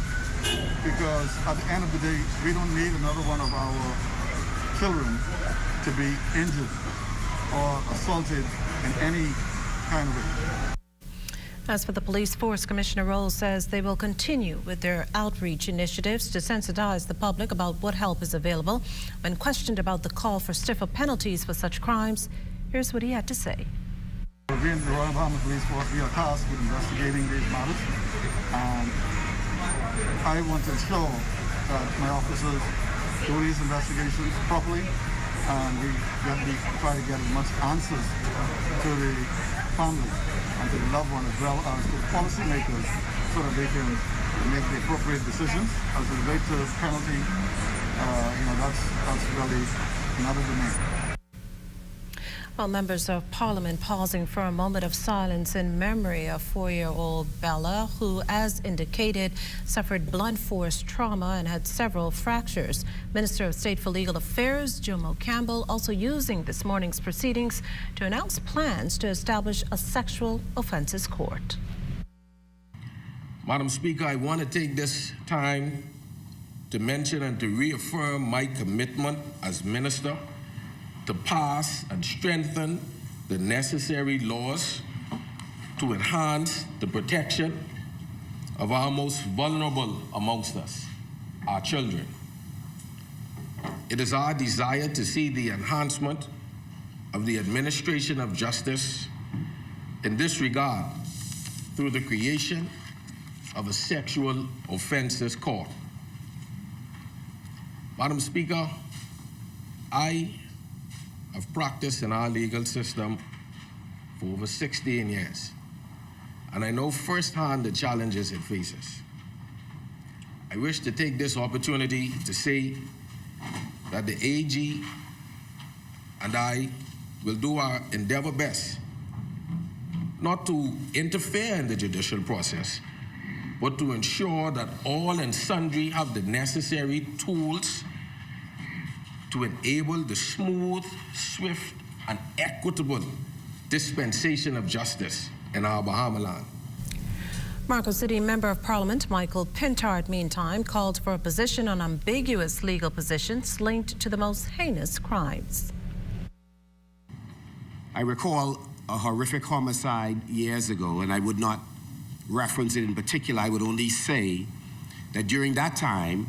because at the end of the day, we don't need another one of our children to be injured or assaulted in any kind of way. As for the police force, Commissioner Roll says they will continue with their outreach initiatives to sensitize the public about what help is available. When questioned about the call for stiffer penalties for such crimes, here's what he had to say. We in the Royal Bahamas Police Force, we are tasked with investigating these matters, and I want to ensure that my officers do these investigations properly, and we try to get as much answers to the family and to the loved one, as well as to the policymakers, so that they can make the appropriate decisions. As it relates to penalty, that's really another domain. Well, members of Parliament pausing for a moment of silence in memory of 4-year-old Bella, who, as indicated, suffered blunt force trauma and had several fractures. Minister of State for Legal Affairs, Jomo Campbell, also using this morning's proceedings to announce plans to establish a sexual offences court. Madam Speaker, I want to take this time to mention and to reaffirm my commitment as Minister to pass and strengthen the necessary laws to enhance the protection of our most vulnerable amongst us, our children. It is our desire to see the enhancement of the administration of justice in this regard through the creation of a sexual offences court. Madam Speaker, I have practiced in our legal system for over 16 years, and I know firsthand the challenges it faces. I wish to take this opportunity to say that the AG and I will do our endeavor best not to interfere in the judicial process, but to ensure that all and sundry have the necessary tools to enable the smooth, swift, and equitable dispensation of justice in our Bahama land. Marco City Member of Parliament Michael Pintard, meantime, called for a position on ambiguous legal positions linked to the most heinous crimes. I recall a horrific homicide years ago, and I would not reference it in particular. I would only say that during that time,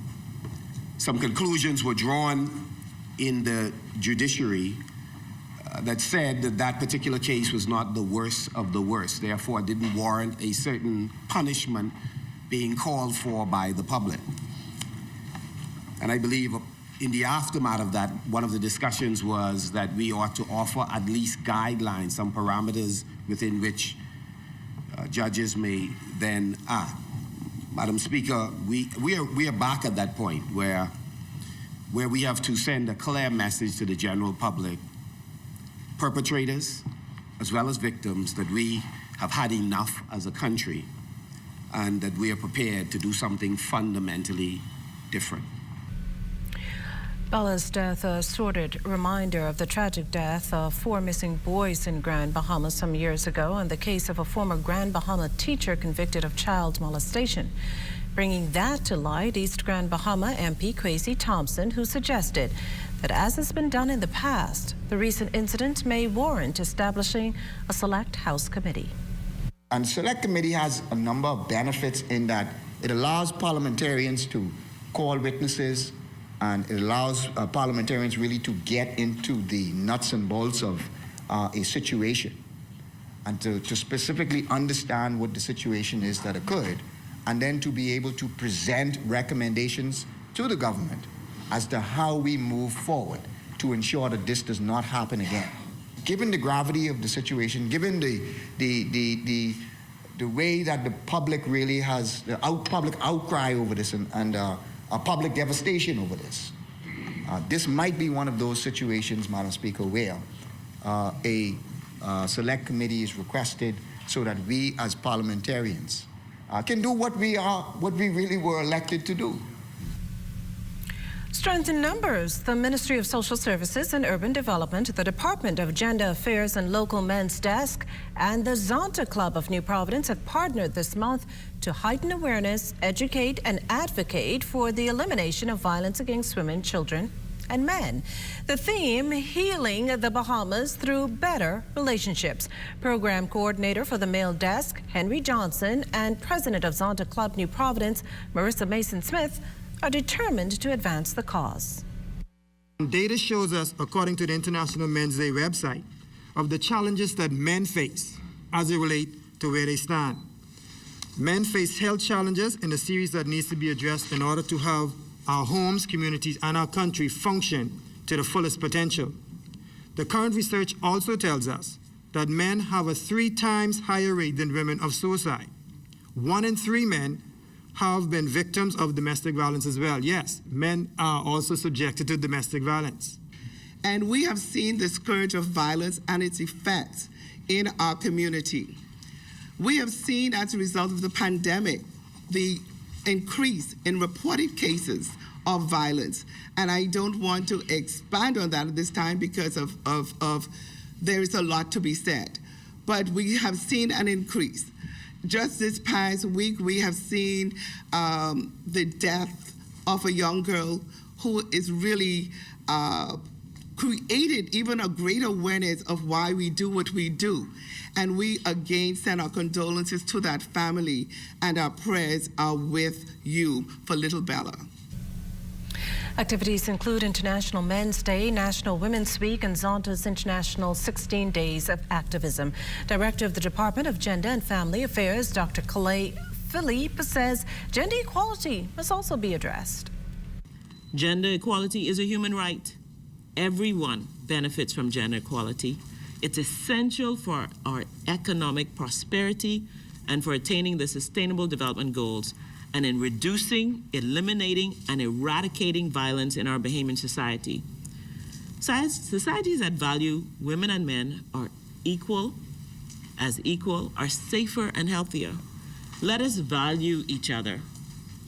some conclusions were drawn in the judiciary that said that that particular case was not the worst of the worst, therefore didn't warrant a certain punishment being called for by the public. And I believe in the aftermath of that, one of the discussions was that we ought to offer at least guidelines, some parameters within which judges may then act. Madam Speaker, we are back at that point where we have to send a clear message to the general public, perpetrators as well as victims, that we have had enough as a country and that we are prepared to do something fundamentally different. Bella's death, a sordid reminder of the tragic death of 4 missing boys in Grand Bahama some years ago, and the case of a former Grand Bahama teacher convicted of child molestation. Bringing that to light, East Grand Bahama MP Kwesi Thompson, who suggested that as has been done in the past, the recent incident may warrant establishing a select House committee. And select committee has a number of benefits in that it allows parliamentarians to call witnesses, and it allows parliamentarians really to get into the nuts and bolts of a situation and to specifically understand what the situation is that occurred, and then to be able to present recommendations to the government as to how we move forward to ensure that this does not happen again. Given the gravity of the situation, given the way that the public really has, the public outcry over this and a public devastation over this, this might be one of those situations, Madam Speaker, where a select committee is requested so that we as parliamentarians can do what we really were elected to do. Strength in numbers. The Ministry of Social Services and Urban Development, the Department of Gender Affairs and Local Men's Desk, and the Zonta Club of New Providence have partnered this month to heighten awareness, educate, and advocate for the elimination of violence against women, children, and men. The theme, healing the Bahamas through better relationships. Program coordinator for the male desk, Henry Johnson, and president of Zonta Club New Providence, Marissa Mason-Smith, are determined to advance the cause. Data shows us, according to the International Men's Day website, of the challenges that men face as they relate to where they stand. Men face health challenges in a series that needs to be addressed in order to have our homes, communities, and our country function to the fullest potential. The current research also tells us that men have a 3 times higher rate than women of suicide. 1 in 3 men have been victims of domestic violence as well. Yes, men are also subjected to domestic violence. And we have seen the scourge of violence and its effects in our community. We have seen, as a result of the pandemic, the increase in reported cases of violence. And I don't want to expand on that at this time because of there is a lot to be said. But we have seen an increase. Just this past week, we have seen the death of a young girl who is really created even a greater awareness of why we do what we do. And we again send our condolences to that family, and our prayers are with you for little Bella. Activities include International Men's Day, National Women's Week, and Zonda's International 16 Days of Activism. Director of the Department of Gender and Family Affairs, Dr. Calais Philippe, says gender equality must also be addressed. Gender equality is a human right. Everyone benefits from gender equality. It's essential for our economic prosperity and for attaining the Sustainable Development Goals, and in reducing, eliminating, and eradicating violence in our Bahamian society. Societies that value women and men are equal, are safer and healthier. Let us value each other,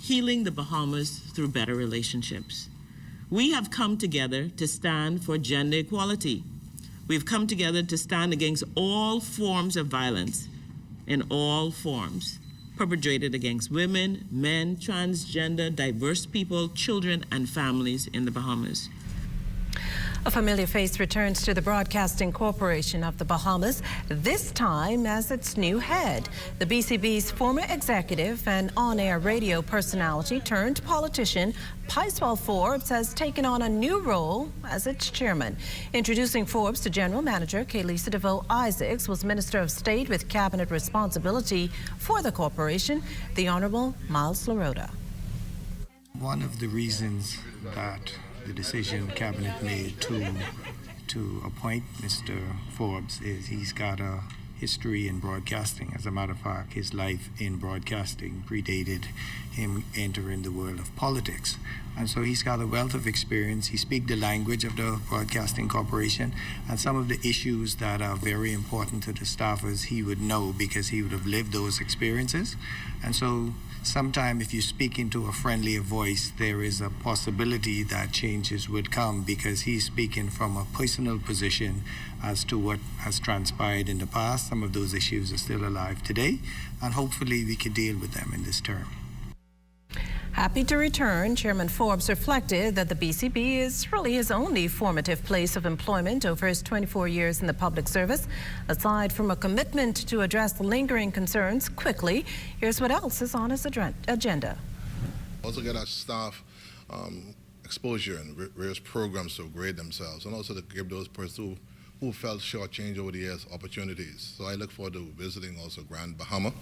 healing the Bahamas through better relationships. We have come together to stand for gender equality. We've come together to stand against all forms of violence in all forms, perpetrated against women, men, transgender, diverse people, children, and families in the Bahamas. A familiar face returns to the Broadcasting Corporation of the Bahamas, this time as its new head. The BCB's former executive and on-air radio personality turned politician, Paiswell Forbes, has taken on a new role as its chairman. Introducing Forbes to General Manager Kaylisa DeVoe Isaacs was Minister of State with cabinet responsibility for the corporation, the Honorable Miles LaRota. One of the reasons that the decision cabinet made to appoint Mr. Forbes is he's got a history in broadcasting. As a matter of fact, his life in broadcasting predated him entering the world of politics. And so he's got a wealth of experience. He speaks the language of the Broadcasting Corporation, and some of the issues that are very important to the staffers he would know because he would have lived those experiences. And so sometime if you speak into a friendlier voice, there is a possibility that changes would come because he's speaking from a personal position as to what has transpired in the past. Some of those issues are still alive today, and hopefully we can deal with them in this term. Happy to return, Chairman Forbes reflected that the BCB is really his only formative place of employment over his 24 years in the public service. Aside from a commitment to address the lingering concerns quickly, here's what else is on his agenda. Also get our staff exposure and various programs to upgrade themselves, and also to give those persons who felt shortchanged over the years opportunities. So I look forward to visiting also Grand Bahama.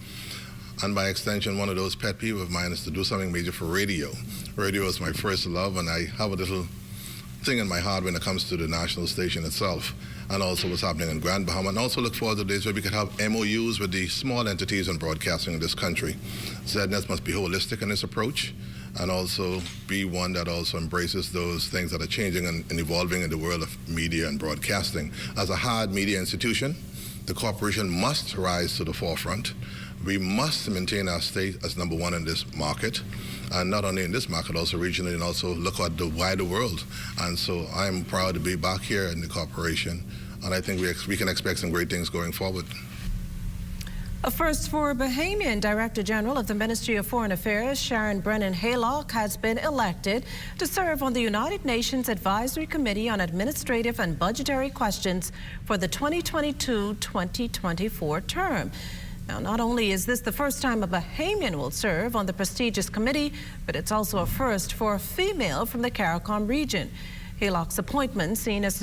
And by extension, one of those pet peeves of mine is to do something major for radio. Radio is my first love, and I have a little thing in my heart when it comes to the national station itself, and also what's happening in Grand Bahama. And also look forward to days where we could have MOUs with the small entities in broadcasting in this country. ZNet must be holistic in its approach, and also be one that also embraces those things that are changing and evolving in the world of media and broadcasting. As a hard media institution, the corporation must rise to the forefront. We must maintain our state as number one in this market, and not only in this market, also regionally, and also look at the wider world. And so I'm proud to be back here in the corporation, and I think we can expect some great things going forward. A first for Bahamian Director General of the Ministry of Foreign Affairs, Sharon Brennan Haylock, has been elected to serve on the United Nations Advisory Committee on Administrative and Budgetary Questions for the 2022-2024 term. Now, not only is this the first time a Bahamian will serve on the prestigious committee, but it's also a first for a female from the CARICOM region. Haylock's appointment seen as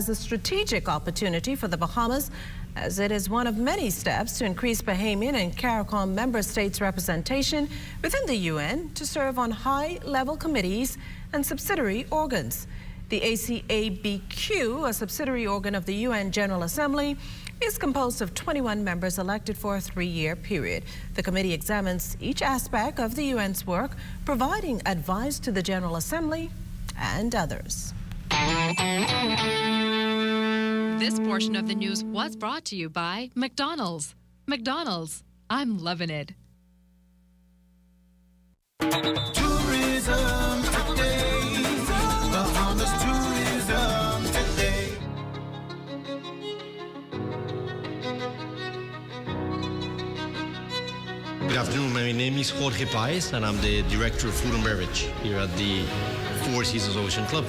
a strategic opportunity for the Bahamas, as it is one of many steps to increase Bahamian and CARICOM member states' representation within the UN to serve on high-level committees and subsidiary organs. The ACABQ, a subsidiary organ of the UN General Assembly, is composed of 21 members elected for a 3-year period. The committee examines each aspect of the UN's work, providing advice to the General Assembly and others. This portion of the news was brought to you by McDonald's. McDonald's, I'm loving it. Tourism today. Bahamas tourism today. Good afternoon. My name is Jorge Paez, and I'm the Director of Food and Beverage here at the Four Seasons Ocean Club.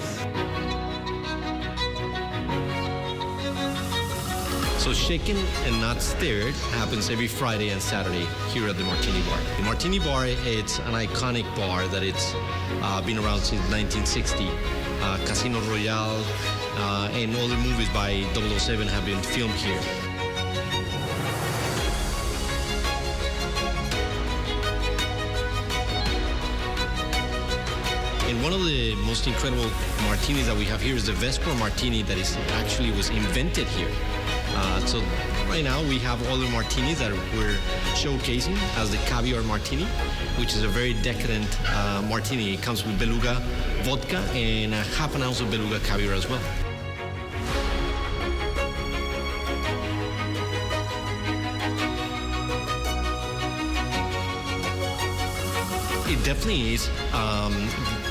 So Shaken and Not Stirred happens every Friday and Saturday here at the Martini Bar. The Martini Bar, it's an iconic bar that it's been around since 1960. Casino Royale and other movies by 007 have been filmed here. And one of the most incredible martinis that we have here is the Vesper Martini that was invented here. So right now we have other martinis that we're showcasing as the Caviar Martini, which is a very decadent martini. It comes with beluga vodka and a half an ounce of beluga caviar as well. It definitely is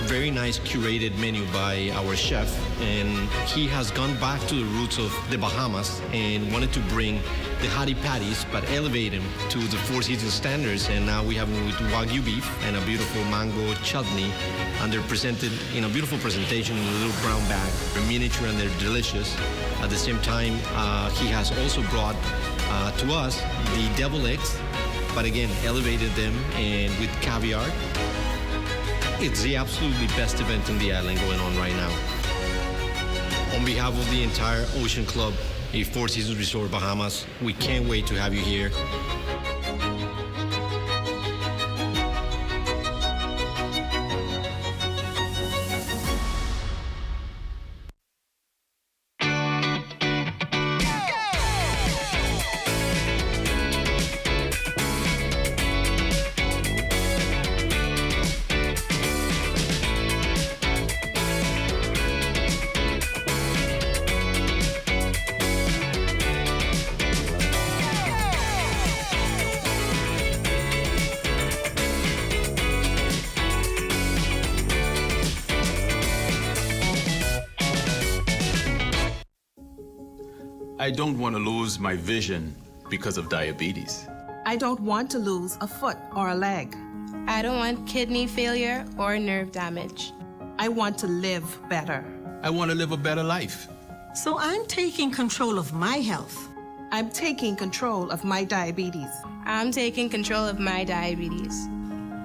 very nice curated menu by our chef, and he has gone back to the roots of the Bahamas and wanted to bring the hottie patties but elevate them to the Four Seasons standards, and now we have them with Wagyu beef and a beautiful mango chutney, and they're presented in a beautiful presentation in a little brown bag. They're miniature and they're delicious. At the same time, he has also brought to us the deviled eggs, but again elevated them and with caviar. It's the absolutely best event in the island going on right now. On behalf of the entire Ocean Club, a Four Seasons Resort Bahamas, we can't wait to have you here. I don't want to lose my vision because of diabetes. I don't want to lose a foot or a leg. I don't want kidney failure or nerve damage. I want to live better. I want to live a better life. So I'm taking control of my health. I'm taking control of my diabetes. I'm taking control of my diabetes.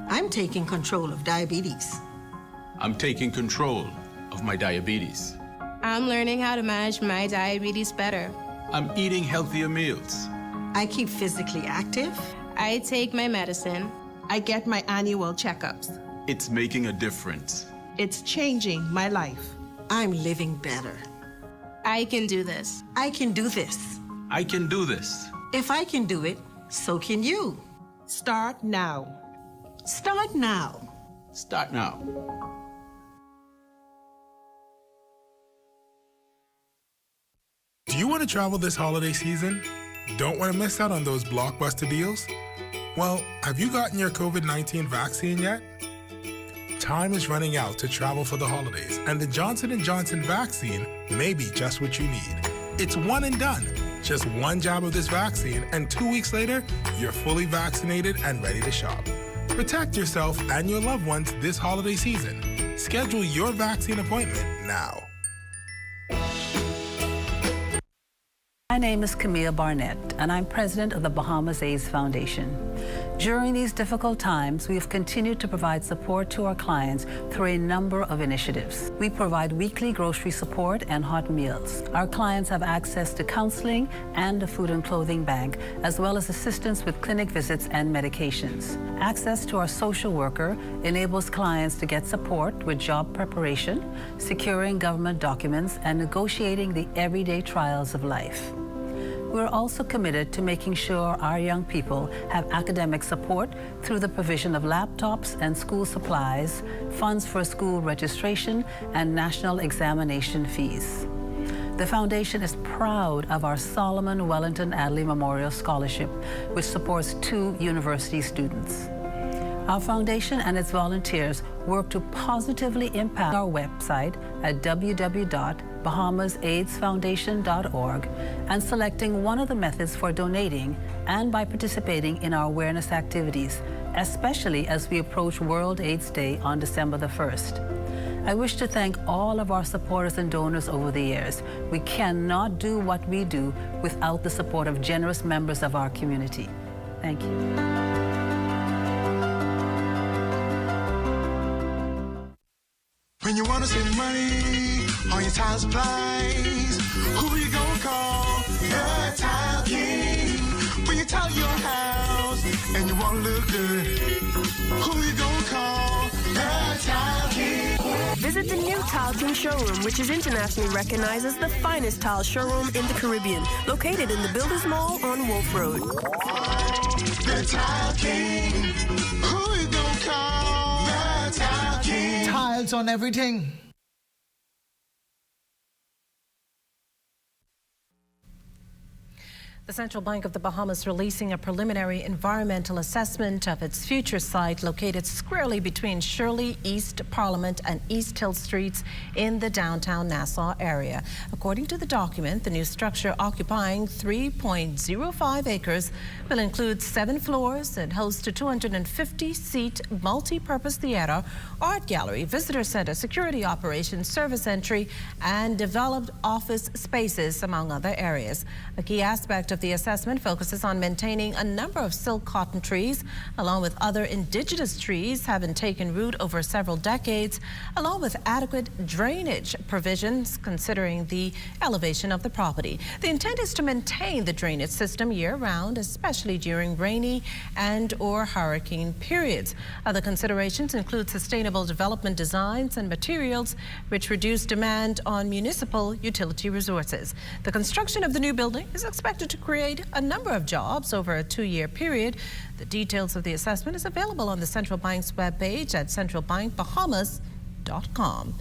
I'm taking control of diabetes. I'm taking control of my diabetes. I'm learning how to manage my diabetes better. I'm eating healthier meals. I keep physically active. I take my medicine. I get my annual checkups. It's making a difference. It's changing my life. I'm living better. I can do this. I can do this. I can do this. If I can do it, so can you. Start now. Start now. Start now. Do you want to travel this holiday season? Don't want to miss out on those blockbuster deals? Well, have you gotten your COVID-19 vaccine yet? Time is running out to travel for the holidays, and the Johnson & Johnson vaccine may be just what you need. It's one and done. Just one jab of this vaccine, and 2 weeks later, you're fully vaccinated and ready to shop. Protect yourself and your loved ones this holiday season. Schedule your vaccine appointment now. My name is Camille Barnett, and I'm president of the Bahamas AIDS Foundation. During these difficult times, we have continued to provide support to our clients through a number of initiatives. We provide weekly grocery support and hot meals. Our clients have access to counseling and a food and clothing bank, as well as assistance with clinic visits and medications. Access to our social worker enables clients to get support with job preparation, securing government documents, and negotiating the everyday trials of life. We're also committed to making sure our young people have academic support through the provision of laptops and school supplies, funds for school registration, and national examination fees. The Foundation is proud of our Solomon Wellington Adley Memorial Scholarship, which supports 2 university students. Our foundation and its volunteers work to positively impact our website at www.bahamasaidsfoundation.org and selecting one of the methods for donating and by participating in our awareness activities, especially as we approach World AIDS Day on December the 1st. I wish to thank all of our supporters and donors over the years. We cannot do what we do without the support of generous members of our community. Thank you. When you wanna save money on your tile supplies, who you gonna call? The Tile King. When you tile your house and you wanna look good, who you gonna call? The Tile King. Visit the new Tile King showroom, which is internationally recognized as the finest tile showroom in the Caribbean, located in the Builders Mall on Wolf Road. The Tile King. Who you gonna call? The Tile King. Tiles on everything. The Central Bank of the Bahamas releasing a preliminary environmental assessment of its future site located squarely between Shirley, East Parliament and East Hill Streets in the downtown Nassau area. According to the document, the new structure occupying 3.05 acres will include 7 floors and host a 250-seat multi-purpose theater, art gallery, visitor center, security operations, service entry, and developed office spaces, among other areas. A key aspect of the assessment focuses on maintaining a number of silk cotton trees, along with other indigenous trees having taken root over several decades, along with adequate drainage provisions considering the elevation of the property. The intent is to maintain the drainage system year-round, especially during rainy and/or hurricane periods. Other considerations include sustainable development designs and materials which reduce demand on municipal utility resources. The construction of the new building is expected to create a number of jobs over a 2-year period. The details of the assessment is available on the Central Bank's webpage at centralbankbahamas.com.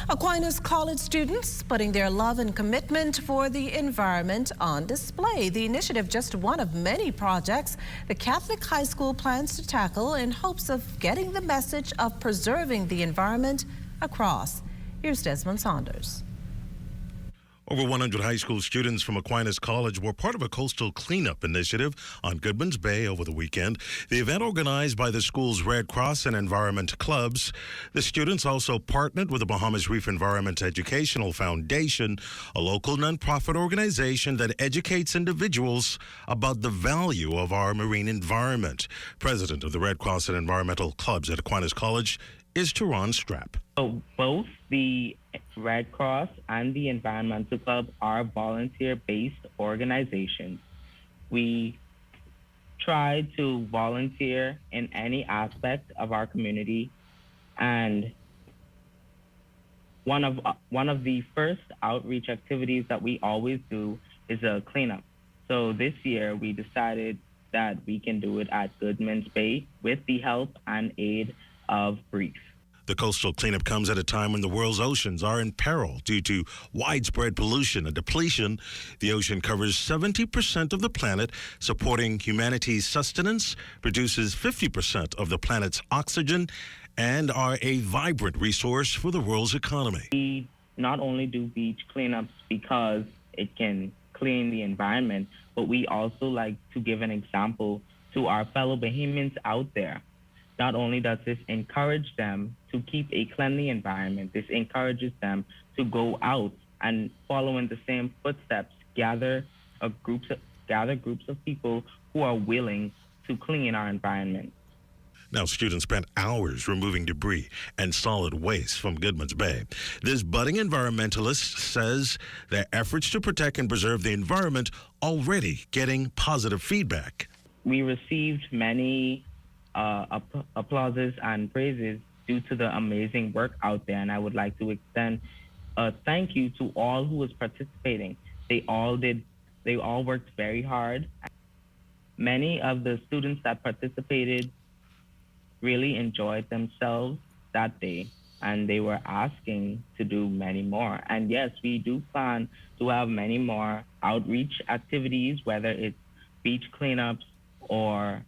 Aquinas College students putting their love and commitment for the environment on display. The initiative just one of many projects the Catholic High School plans to tackle in hopes of getting the message of preserving the environment across. Here's Desmond Saunders. Over 100 high school students from Aquinas College were part of a coastal cleanup initiative on Goodman's Bay over the weekend. The event organized by the school's Red Cross and Environment clubs. The students also partnered with the Bahamas Reef Environment Educational Foundation, a local nonprofit organization that educates individuals about the value of our marine environment. President of the Red Cross and Environmental clubs at Aquinas College is Teron Strapp. So both the Red Cross and the Environmental Club are volunteer-based organizations. We try to volunteer in any aspect of our community, and one of the first outreach activities that we always do is a cleanup. So this year we decided that we can do it at Goodman's Bay with the help and aid of Brief. The coastal cleanup comes at a time when the world's oceans are in peril due to widespread pollution and depletion. The ocean covers 70% of the planet, supporting humanity's sustenance, produces 50% of the planet's oxygen, and are a vibrant resource for the world's economy. We not only do beach cleanups because it can clean the environment, but we also like to give an example to our fellow Bahamians out there. Not only does this encourage them to keep a cleanly environment, this encourages them to go out and follow in the same footsteps, gather groups of people who are willing to clean our environment. Now, students spent hours removing debris and solid waste from Goodman's Bay. This budding environmentalist says their efforts to protect and preserve the environment already getting positive feedback. We received many applauses and praises due to the amazing work out there, and I would like to extend a thank you to all who was participating. They all did They all worked very hard. Many of the students that participated really enjoyed themselves that day, and they were asking to do many more. And yes, we do plan to have many more outreach activities, whether it's beach cleanups or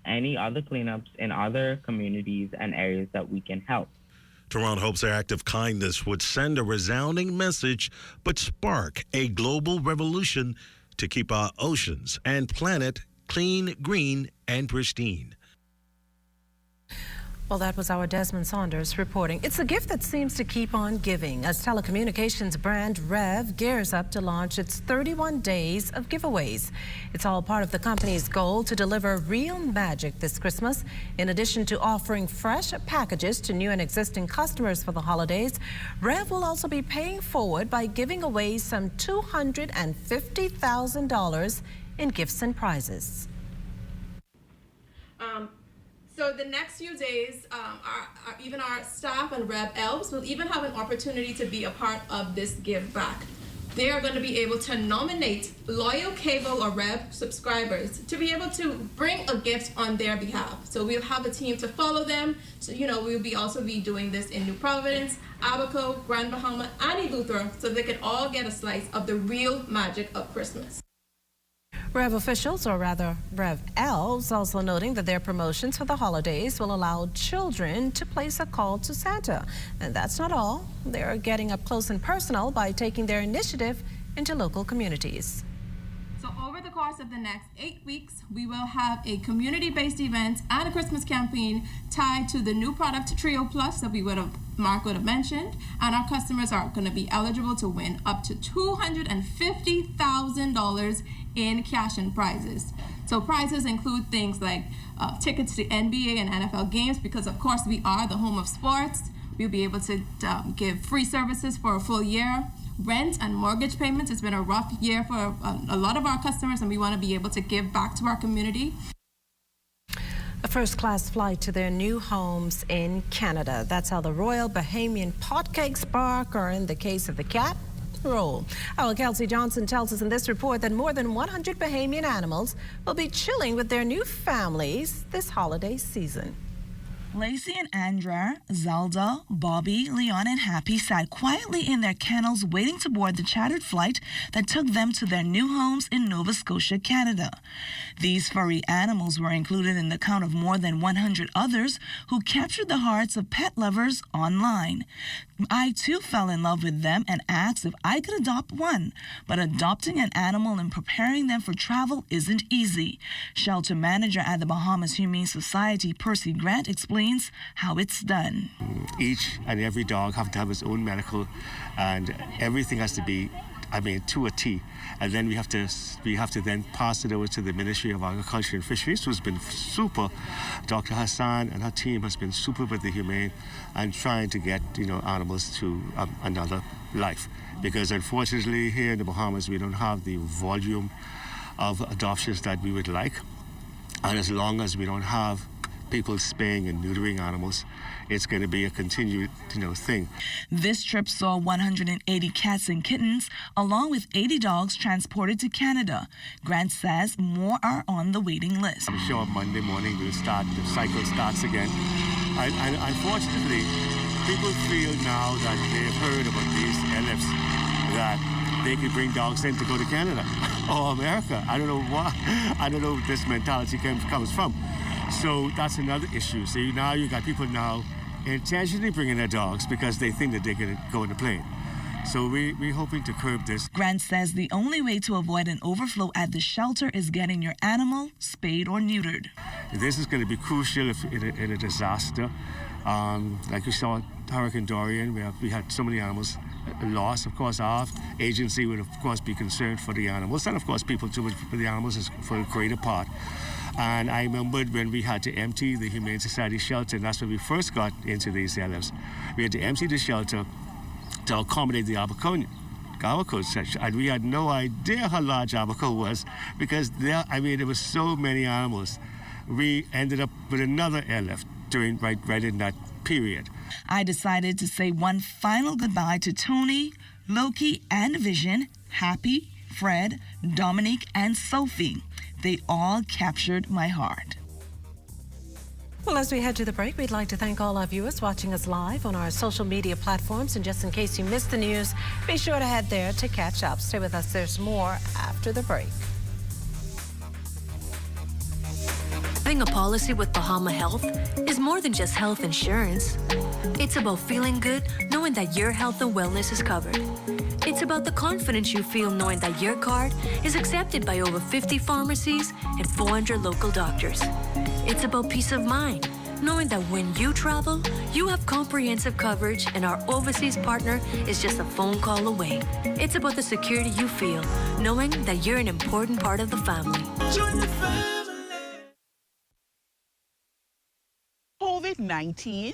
any other cleanups in other communities and areas that we can help. Toronto hopes their act of kindness would send a resounding message, but spark a global revolution to keep our oceans and planet clean, green, and pristine. Well, that was our Desmond Saunders reporting. It's a gift that seems to keep on giving as telecommunications brand Rev gears up to launch its 31 days of giveaways. It's all part of the company's goal to deliver real magic this Christmas. In addition to offering fresh packages to new and existing customers for the holidays, Rev will also be paying forward by giving away some $250,000 in gifts and prizes. So the next few days, even our staff and Rev Elves will even have an opportunity to be a part of this give back. They are going to be able to nominate loyal cable or Rev subscribers to be able to bring a gift on their behalf. So we'll have a team to follow them. So, we'll also be doing this in New Providence, Abaco, Grand Bahama, and Eleuthera, so they can all get a slice of the real magic of Christmas. Rev officials, or rather Rev Elves, also noting that their promotions for the holidays will allow children to place a call to Santa. And that's not all. They're getting up close and personal by taking their initiative into local communities. So over the course of the next 8 weeks, we will have a community-based event and a Christmas campaign tied to the new product Trio Plus that Mark would have mentioned, and our customers are going to be eligible to win up to $250,000 in cash and prizes. So prizes include things like tickets to NBA and NFL games, because of course we are the home of sports. We'll be able to give free services for a full year. Rent and mortgage payments. It's been a rough year for a lot of our customers, and we want to be able to give back to our community. A first-class flight to their new homes in Canada. That's how the Royal Bahamian Potcake Spark, or in the case of the cat, roll. Our Kelsey Johnson tells us in this report that more than 100 Bahamian animals will be chilling with their new families this holiday season. Lacey and Andra, Zelda, Bobby, Leon, and Happy sat quietly in their kennels waiting to board the chartered flight that took them to their new homes in Nova Scotia, Canada. These furry animals were included in the count of more than 100 others who captured the hearts of pet lovers online. I too fell in love with them and asked if I could adopt one. But adopting an animal and preparing them for travel isn't easy. Shelter manager at the Bahamas Humane Society, Percy Grant, explains how it's done. Each and every dog have to have its own medical, and everything has to be, to a T. And then we have to then pass it over to the Ministry of Agriculture and Fisheries, who's been super. Dr. Hassan and her team has been super with the Humane and trying to get animals to another life. Because unfortunately here in the Bahamas we don't have the volume of adoptions that we would like. And as long as we don't have people spaying and neutering animals, it's going to be a continued, thing. This trip saw 180 cats and kittens, along with 80 dogs transported to Canada. Grant says more are on the waiting list. I'm sure Monday morning the cycle starts again. And unfortunately, people feel now that they've heard about these LFs, that they could bring dogs in to go to Canada or America. I don't know why. I don't know where this mentality comes from. So that's another issue. So now you got people now intentionally bringing their dogs because they think that they're going to go on the plane. So we're hoping to curb this. Grant says the only way to avoid an overflow at the shelter is getting your animal spayed or neutered. This is going to be crucial in a disaster. Like you saw Hurricane Dorian, we had so many animals lost. Of course, our agency would, of course, be concerned for the animals, and of course, people too, for the animals is for a greater part. And I remembered when we had to empty the Humane Society shelter, and that's when we first got into these LFs. We had to empty the shelter to accommodate the Abaco section, and we had no idea how large Abaco was because there was so many animals. We ended up with another LF during right in that period. I decided to say one final goodbye to Tony, Loki, and Vision, Happy, Fred, Dominique, and Sophie. They all captured my heart. Well, as we head to the break, we'd like to thank all our viewers watching us live on our social media platforms. And just in case you missed the news, be sure to head there to catch up. Stay with us. There's more after the break. Having a policy with Bahama Health is more than just health insurance. It's about feeling good knowing that your health and wellness is covered. It's about the confidence you feel knowing that your card is accepted by over 50 pharmacies and 400 local doctors. It's about peace of mind, knowing that when you travel, you have comprehensive coverage and our overseas partner is just a phone call away. It's about the security you feel, knowing that you're an important part of the family. Join the family. COVID-19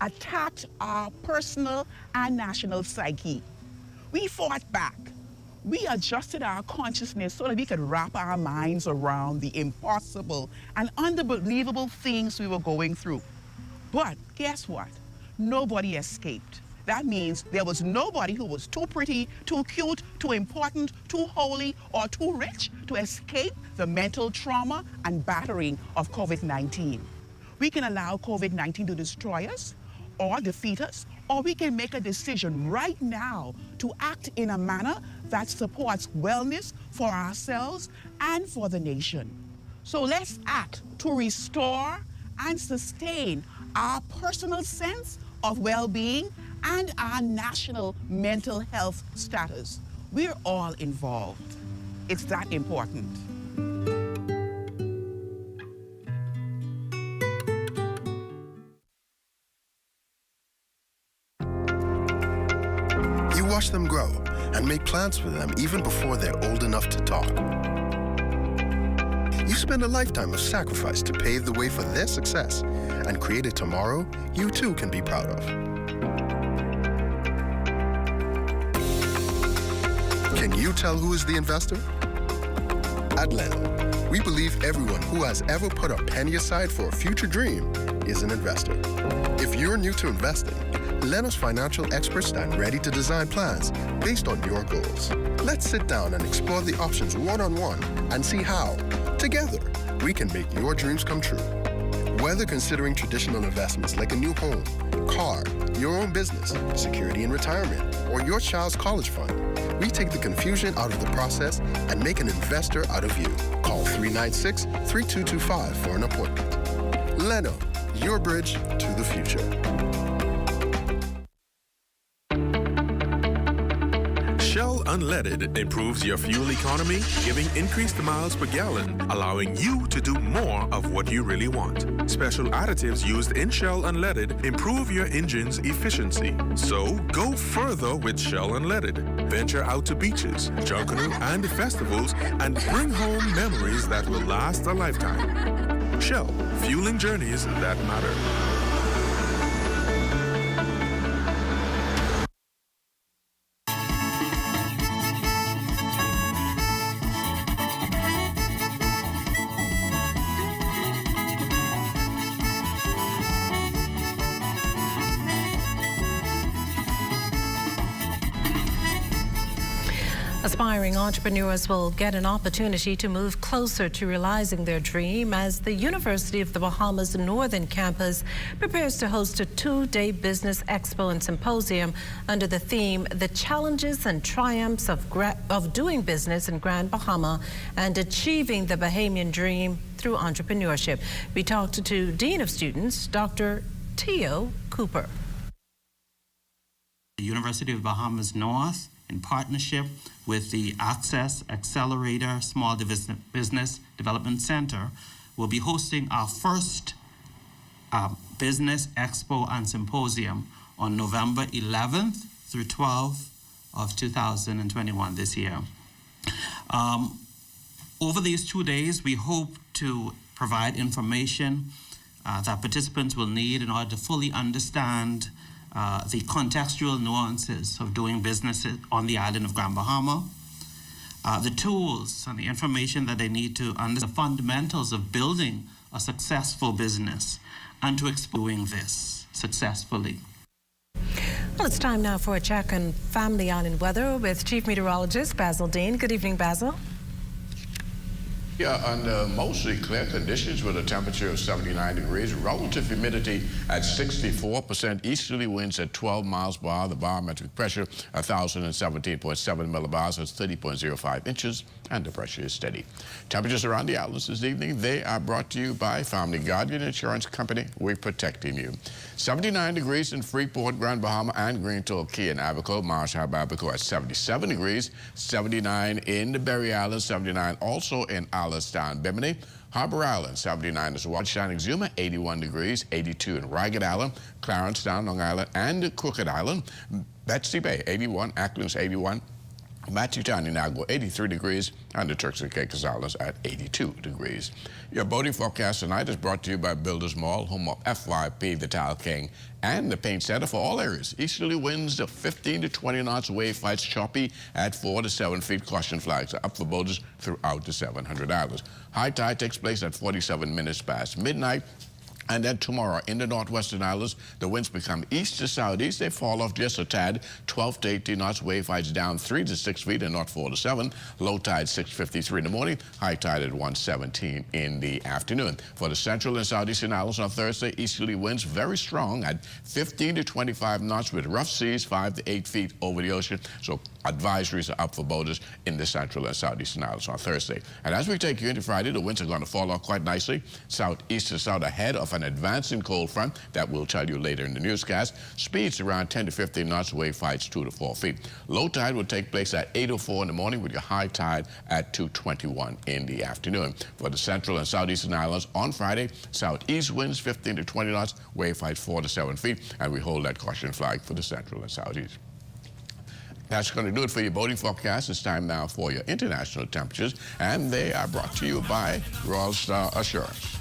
attacked our personal and national psyche. We fought back. We adjusted our consciousness so that we could wrap our minds around the impossible and unbelievable things we were going through. But guess what? Nobody escaped. That means there was nobody who was too pretty, too cute, too important, too holy, or too rich to escape the mental trauma and battering of COVID-19. We can allow COVID-19 to destroy us or defeat us, or we can make a decision right now to act in a manner that supports wellness for ourselves and for the nation. So let's act to restore and sustain our personal sense of well-being and our national mental health status. We're all involved. It's that important. Watch them grow and make plans for them even before they're old enough to talk. You spend a lifetime of sacrifice to pave the way for their success and create a tomorrow you too can be proud of. Can you tell who is the investor? At Leno, we believe everyone who has ever put a penny aside for a future dream is an investor. If you're new to investing, Leno's financial experts stand ready to design plans based on your goals. Let's sit down and explore the options one-on-one and see how, together, we can make your dreams come true. Whether considering traditional investments like a new home, car, your own business, security in retirement, or your child's college fund, we take the confusion out of the process and make an investor out of you. Call 396-3225 for an appointment. Leno, your bridge to the future. Shell Unleaded improves your fuel economy, giving increased miles per gallon, allowing you to do more of what you really want. Special additives used in Shell Unleaded improve your engine's efficiency. So go further with Shell Unleaded. Venture out to beaches, Junkanoo, and festivals and bring home memories that will last a lifetime. Shell, fueling journeys that matter. Aspiring entrepreneurs will get an opportunity to move closer to realizing their dream as the University of the Bahamas Northern Campus prepares to host a two-day business expo and symposium under the theme, The Challenges and Triumphs of Doing Business in Grand Bahama and Achieving the Bahamian Dream Through Entrepreneurship. We talked to Dean of Students, Dr. Teo Cooper. The University of Bahamas North, in partnership with the Access Accelerator Small Business Development Center, will be hosting our first business expo and symposium on November 11th through 12th of 2021 this year. Over these 2 days, we hope to provide information that participants will need in order to fully understand the contextual nuances of doing business on the island of Grand Bahama, the tools and the information that they need to understand the fundamentals of building a successful business and to explore doing this successfully. Well, it's time now for a check on family island weather with Chief Meteorologist Basil Dean. Good evening, Basil. Yeah, under mostly clear conditions with a temperature of 79 degrees, relative humidity at 64%, easterly winds at 12 miles per hour, the barometric pressure 1,017.7 millibars, that's 30.05 inches, and the pressure is steady. Temperatures around the islands this evening, they are brought to you by Family Guardian Insurance Company. We're protecting you. 79 degrees in Freeport, Grand Bahama, and Green Key and Abaco. Marshall Abaco at 77 degrees, 79 in the Berry Islands, 79 also in Alistown, Bimini. Harbor Island, 79 as well. Shining Exuma, 81 degrees, 82 in Ragged Island, Clarence Town, Long Island, and Crooked Island. Betsy Bay, 81, Acklands, 81. Matchitown in Agua, 83 degrees, and the Turks and Caicos Islands at 82 degrees. Your boating forecast tonight is brought to you by Builders Mall, home of FYP, the Tile King, and the Paint Center for all areas. Easterly winds of 15 to 20 knots, wave fights choppy at 4 to 7 feet. Caution flags are up for boaters throughout the 700 islands. High tide takes place at 47 minutes past midnight. And then tomorrow in the northwestern islands, the winds become east to southeast. They fall off just a tad, 12 to 18 knots. Wave heights down 3 to 6 feet and not 4 to 7. Low tide 6:53 in the morning. High tide at 1:17 in the afternoon. For the central and southeastern islands on Thursday, easterly winds very strong at 15 to 25 knots with rough seas 5 to 8 feet over the ocean. So advisories are up for boaters in the central and southeastern islands on Thursday. And as we take you into Friday, the winds are going to fall off quite nicely. Southeast to south ahead of an advancing cold front that we'll tell you later in the newscast. Speeds around 10 to 15 knots, wave heights 2 to 4 feet. Low tide will take place at 8:04 in the morning with your high tide at 2:21 in the afternoon. For the central and southeastern islands on Friday, southeast winds 15 to 20 knots, wave heights 4 to 7 feet, and we hold that caution flag for the central and southeast. That's going to do it for your boating forecast. It's time now for your international temperatures, and they are brought to you by Royal Star Assurance.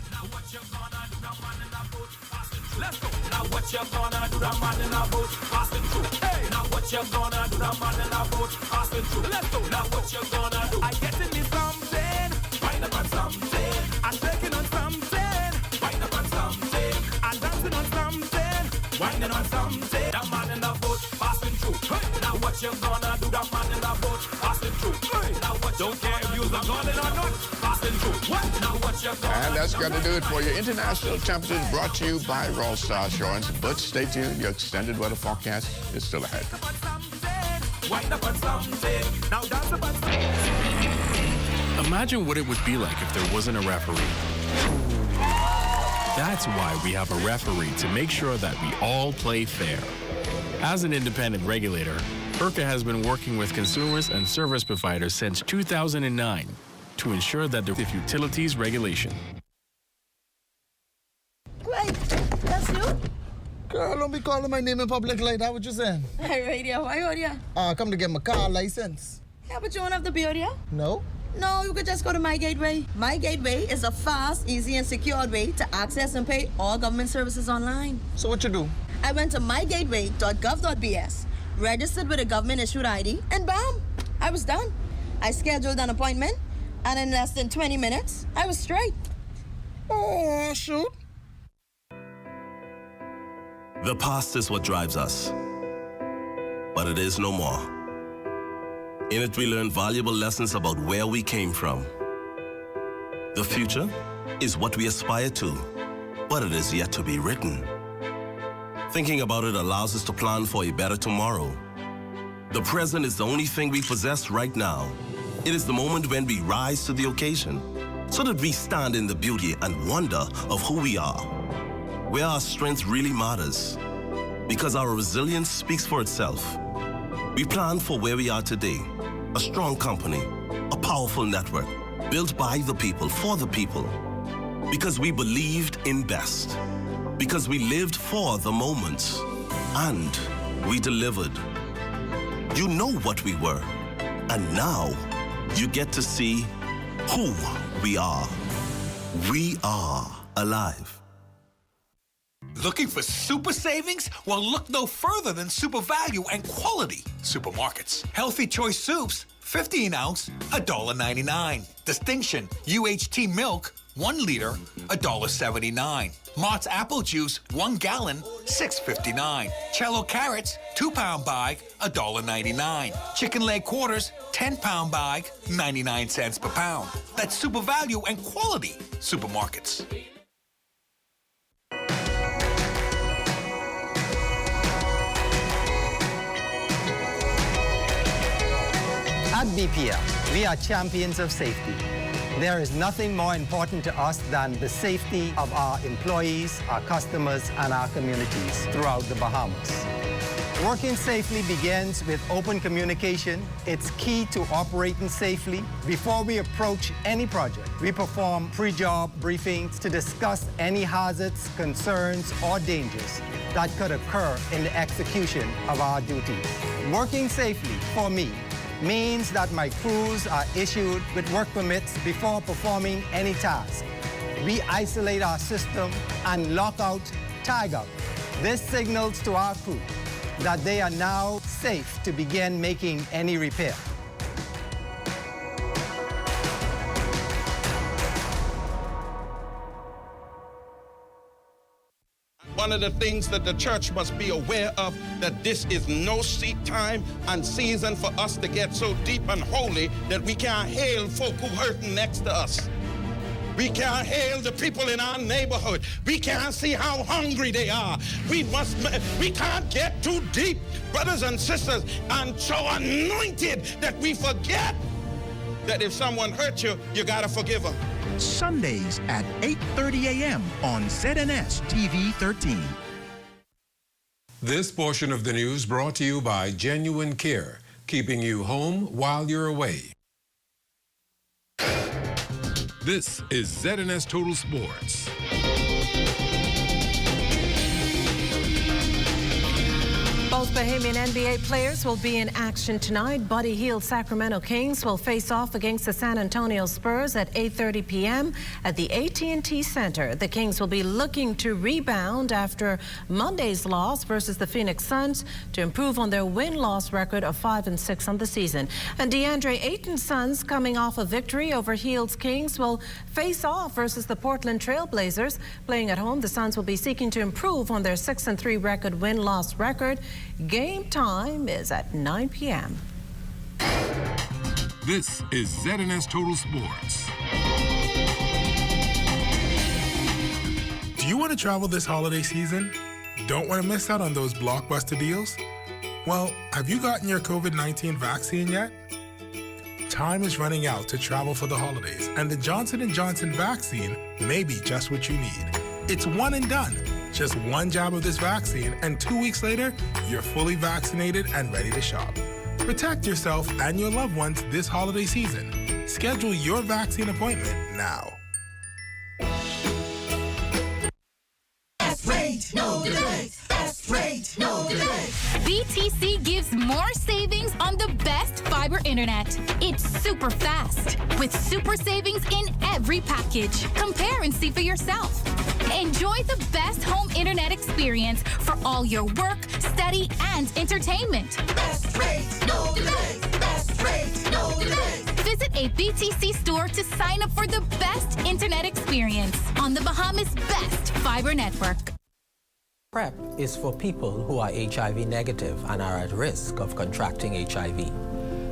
Let's go. Now what you gonna do, that man in a boat, passing through. Hey, now what you gonna do, that man in a boat, passing through. Let's go. Now what you gonna do? I getting me something, wind up on something. I'm taking on something, wind up on something. I'm dancing on something, winding on something. That man in a boat, passing through. Hey, now what you gonna do, that man in a boat, passing through. Hey, now what you don't care if you're gonna or not, passing through. What? Now what you gonna And that's going to do it for your international temperatures brought to you by Royal Star Assurance. But stay tuned, your extended weather forecast is still ahead. Imagine what it would be like if there wasn't a referee. That's why we have a referee to make sure that we all play fair. As an independent regulator, IRCA has been working with consumers and service providers since 2009 to ensure that the utilities regulation. Wait, that's you? Girl, don't be calling my name in public like that. What you saying? Hey, radio, why you here? Come to get my car license. Yeah, but you don't have to be here? No. No, you could just go to My Gateway. My Gateway is a fast, easy, and secure way to access and pay all government services online. So what you do? I went to mygateway.gov.bs, registered with a government-issued ID, and bam, I was done. I scheduled an appointment, and in less than 20 minutes, I was straight. Oh, shoot. The past is what drives us, but it is no more. In it, we learn valuable lessons about where we came from. The future is what we aspire to, but it is yet to be written. Thinking about it allows us to plan for a better tomorrow. The present is the only thing we possess right now. It is the moment when we rise to the occasion, so that we stand in the beauty and wonder of who we are, where our strength really matters, because our resilience speaks for itself. We plan for where we are today, a strong company, a powerful network, built by the people, for the people, because we believed in best, because we lived for the moments, and we delivered. You know what we were, and now you get to see who we are. We are alive. Looking for super savings? Well, look no further than Super Value and Quality Supermarkets. Healthy Choice Soups, 15-ounce, $1.99. Distinction UHT Milk, 1 liter, $1.79. Mott's apple juice, 1 gallon, $6.59. Cello carrots, 2-pound bag, $1.99. Chicken leg quarters, 10-pound bag, 99 cents per pound. That's super value and quality supermarkets. At BPL, we are champions of safety. There is nothing more important to us than the safety of our employees, our customers, and our communities throughout the Bahamas. Working safely begins with open communication. It's key to operating safely. Before we approach any project, we perform pre-job briefings to discuss any hazards, concerns, or dangers that could occur in the execution of our duties. Working safely, for me, means that my crews are issued with work permits before performing any task. We isolate our system and lock out, tag out. This signals to our crew that they are now safe to begin making any repair. One of the things that the church must be aware of, that this is no seat time and season for us to get so deep and holy that we can't hail folk who hurting next to us. We can't hail the people in our neighborhood. We can't see how hungry they are. We can't get too deep, brothers and sisters, and so anointed that we forget that if someone hurt you, you gotta forgive them. Sundays at 8:30 a.m. on ZNS TV 13. This portion of the news brought to you by Genuine Care, keeping you home while you're away. This is ZNS Total Sports. Both Bahamian NBA players will be in action tonight. Buddy Hield's Sacramento Kings will face off against the San Antonio Spurs at 8:30 p.m. at the AT&T Center. The Kings will be looking to rebound after Monday's loss versus the Phoenix Suns to improve on their win-loss record of 5-6 on the season. And DeAndre Ayton's Suns, coming off a victory over Hield's Kings, will face off versus the Portland Trail Blazers. Playing at home, the Suns will be seeking to improve on their 6-3 record win-loss record. Game time is at 9 p.m. This is ZNS Total Sports. Do you want to travel this holiday season? Don't want to miss out on those blockbuster deals? Well, have you gotten your COVID-19 vaccine yet? Time is running out to travel for the holidays, and the Johnson & Johnson vaccine may be just what you need. It's one and done. Just one jab of this vaccine, and 2 weeks later, you're fully vaccinated and ready to shop. Protect yourself and your loved ones this holiday season. Schedule your vaccine appointment now. Best rate, no delay. Best rate, no delay. BTC gives more savings on the best fiber internet. It's super fast with super savings in every package. Compare and see for yourself. Enjoy the best home internet experience for all your work, study, and entertainment. Best rate, no delay. Best rate, no delay. Visit a BTC store to sign up for the best internet experience on the Bahamas' best fiber network. PrEP is for people who are HIV negative and are at risk of contracting HIV.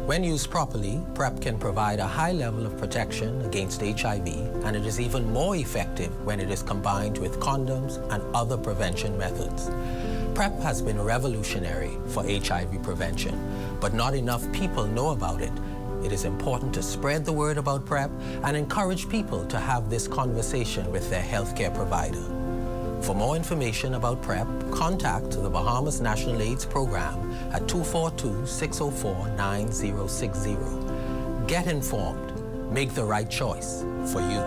When used properly, PrEP can provide a high level of protection against HIV, and it is even more effective when it is combined with condoms and other prevention methods. PrEP has been revolutionary for HIV prevention, but not enough people know about it. It is important to spread the word about PrEP and encourage people to have this conversation with their healthcare provider. For more information about PrEP, contact the Bahamas National AIDS Program at 242-604-9060. Get informed. Make the right choice for you.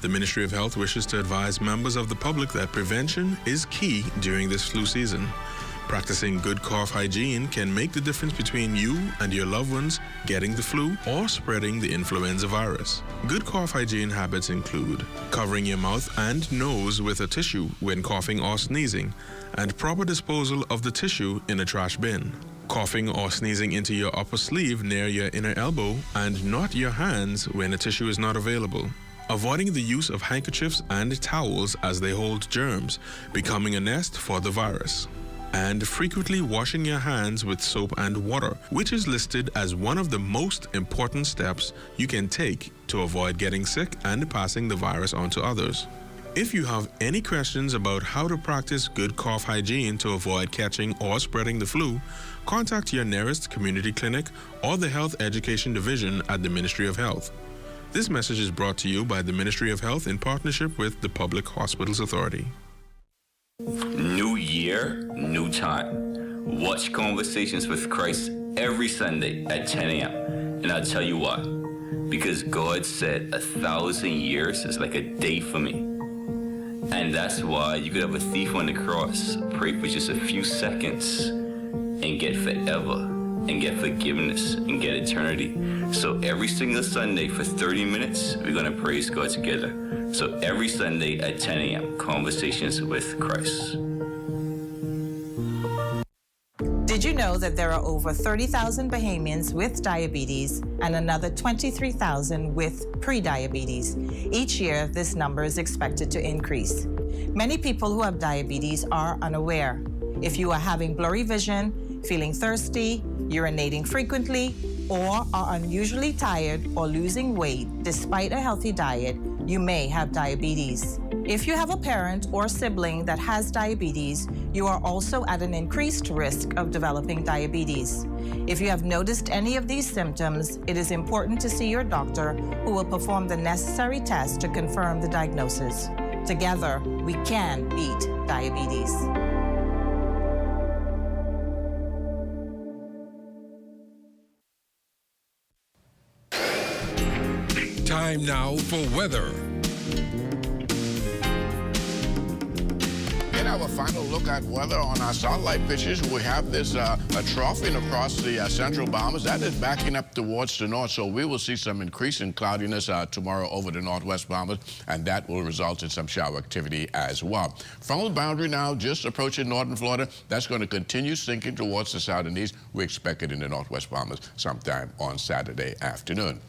The Ministry of Health wishes to advise members of the public that prevention is key during this flu season. Practicing good cough hygiene can make the difference between you and your loved ones getting the flu or spreading the influenza virus. Good cough hygiene habits include covering your mouth and nose with a tissue when coughing or sneezing, and proper disposal of the tissue in a trash bin. coughing or sneezing into your upper sleeve near your inner elbow, and not your hands when a tissue is not available. Avoiding the use of handkerchiefs and towels as they hold germs, becoming a nest for the virus. And frequently washing your hands with soap and water, which is listed as one of the most important steps you can take to avoid getting sick and passing the virus on to others. If you have any questions about how to practice good cough hygiene to avoid catching or spreading the flu, contact your nearest community clinic or the Health Education Division at the Ministry of Health. This message is brought to you by the Ministry of Health in partnership with the Public Hospitals Authority. New year, new time. Watch Conversations with Christ every Sunday at 10 a.m. And I'll tell you why. Because God said 1,000 years is like a day for me. And that's why you could have a thief on the cross pray for just a few seconds and get forever, and get forgiveness, and get eternity. So every single Sunday for 30 minutes, we're going to praise God together. So every Sunday at 10 a.m., Conversations with Christ. Did you know that there are over 30,000 Bahamians with diabetes and another 23,000 with pre-diabetes? Each year, this number is expected to increase. Many people who have diabetes are unaware. If you are having blurry vision, feeling thirsty, urinating frequently, or are unusually tired or losing weight despite a healthy diet, you may have diabetes. If you have a parent or sibling that has diabetes, you are also at an increased risk of developing diabetes. If you have noticed any of these symptoms, it is important to see your doctor, who will perform the necessary tests to confirm the diagnosis. Together, we can beat diabetes. Time now for weather. In our final look at weather on our satellite pictures, we have this a troughing across the central Bahamas. That is backing up towards the north, so we will see some increase in cloudiness tomorrow over the northwest Bahamas, and that will result in some shower activity as well. From the boundary now, just approaching northern Florida, that's going to continue sinking towards the south and east. We expect it in the northwest Bahamas sometime on Saturday afternoon.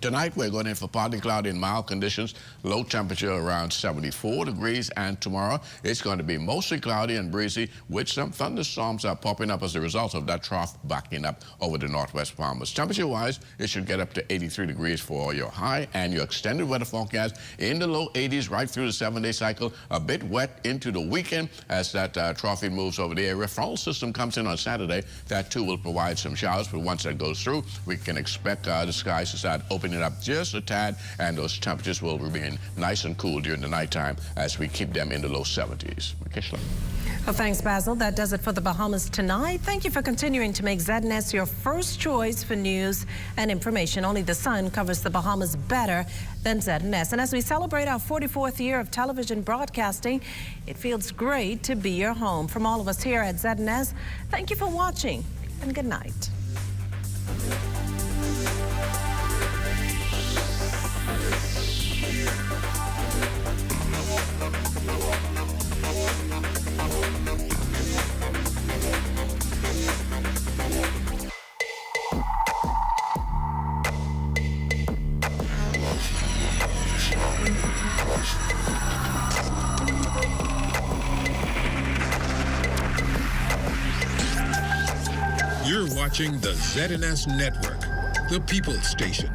Tonight, we're going in for partly cloudy and mild conditions, low temperature around 74 degrees, and tomorrow it's going to be mostly cloudy and breezy with some thunderstorms popping up as a result of that trough backing up over the northwest Bahamas. Temperature-wise, it should get up to 83 degrees for your high, and your extended weather forecast in the low 80s right through the 7-day cycle, a bit wet into the weekend as that troughing moves over the area. Frontal system comes in on Saturday. That, too, will provide some showers, but once that goes through, we can expect the skies to start opening it up just a tad, and those temperatures will remain nice and cool during the nighttime as we keep them in the low 70s. Well, thanks, Basil. That does it for the Bahamas tonight. Thank you for continuing to make ZNS your first choice for news and information. Only the sun covers the Bahamas better than ZNS. And as we celebrate our 44th year of television broadcasting, it feels great to be your home. From all of us here at ZNS, thank you for watching, and good night. You're watching the ZNS Network, the People's Station.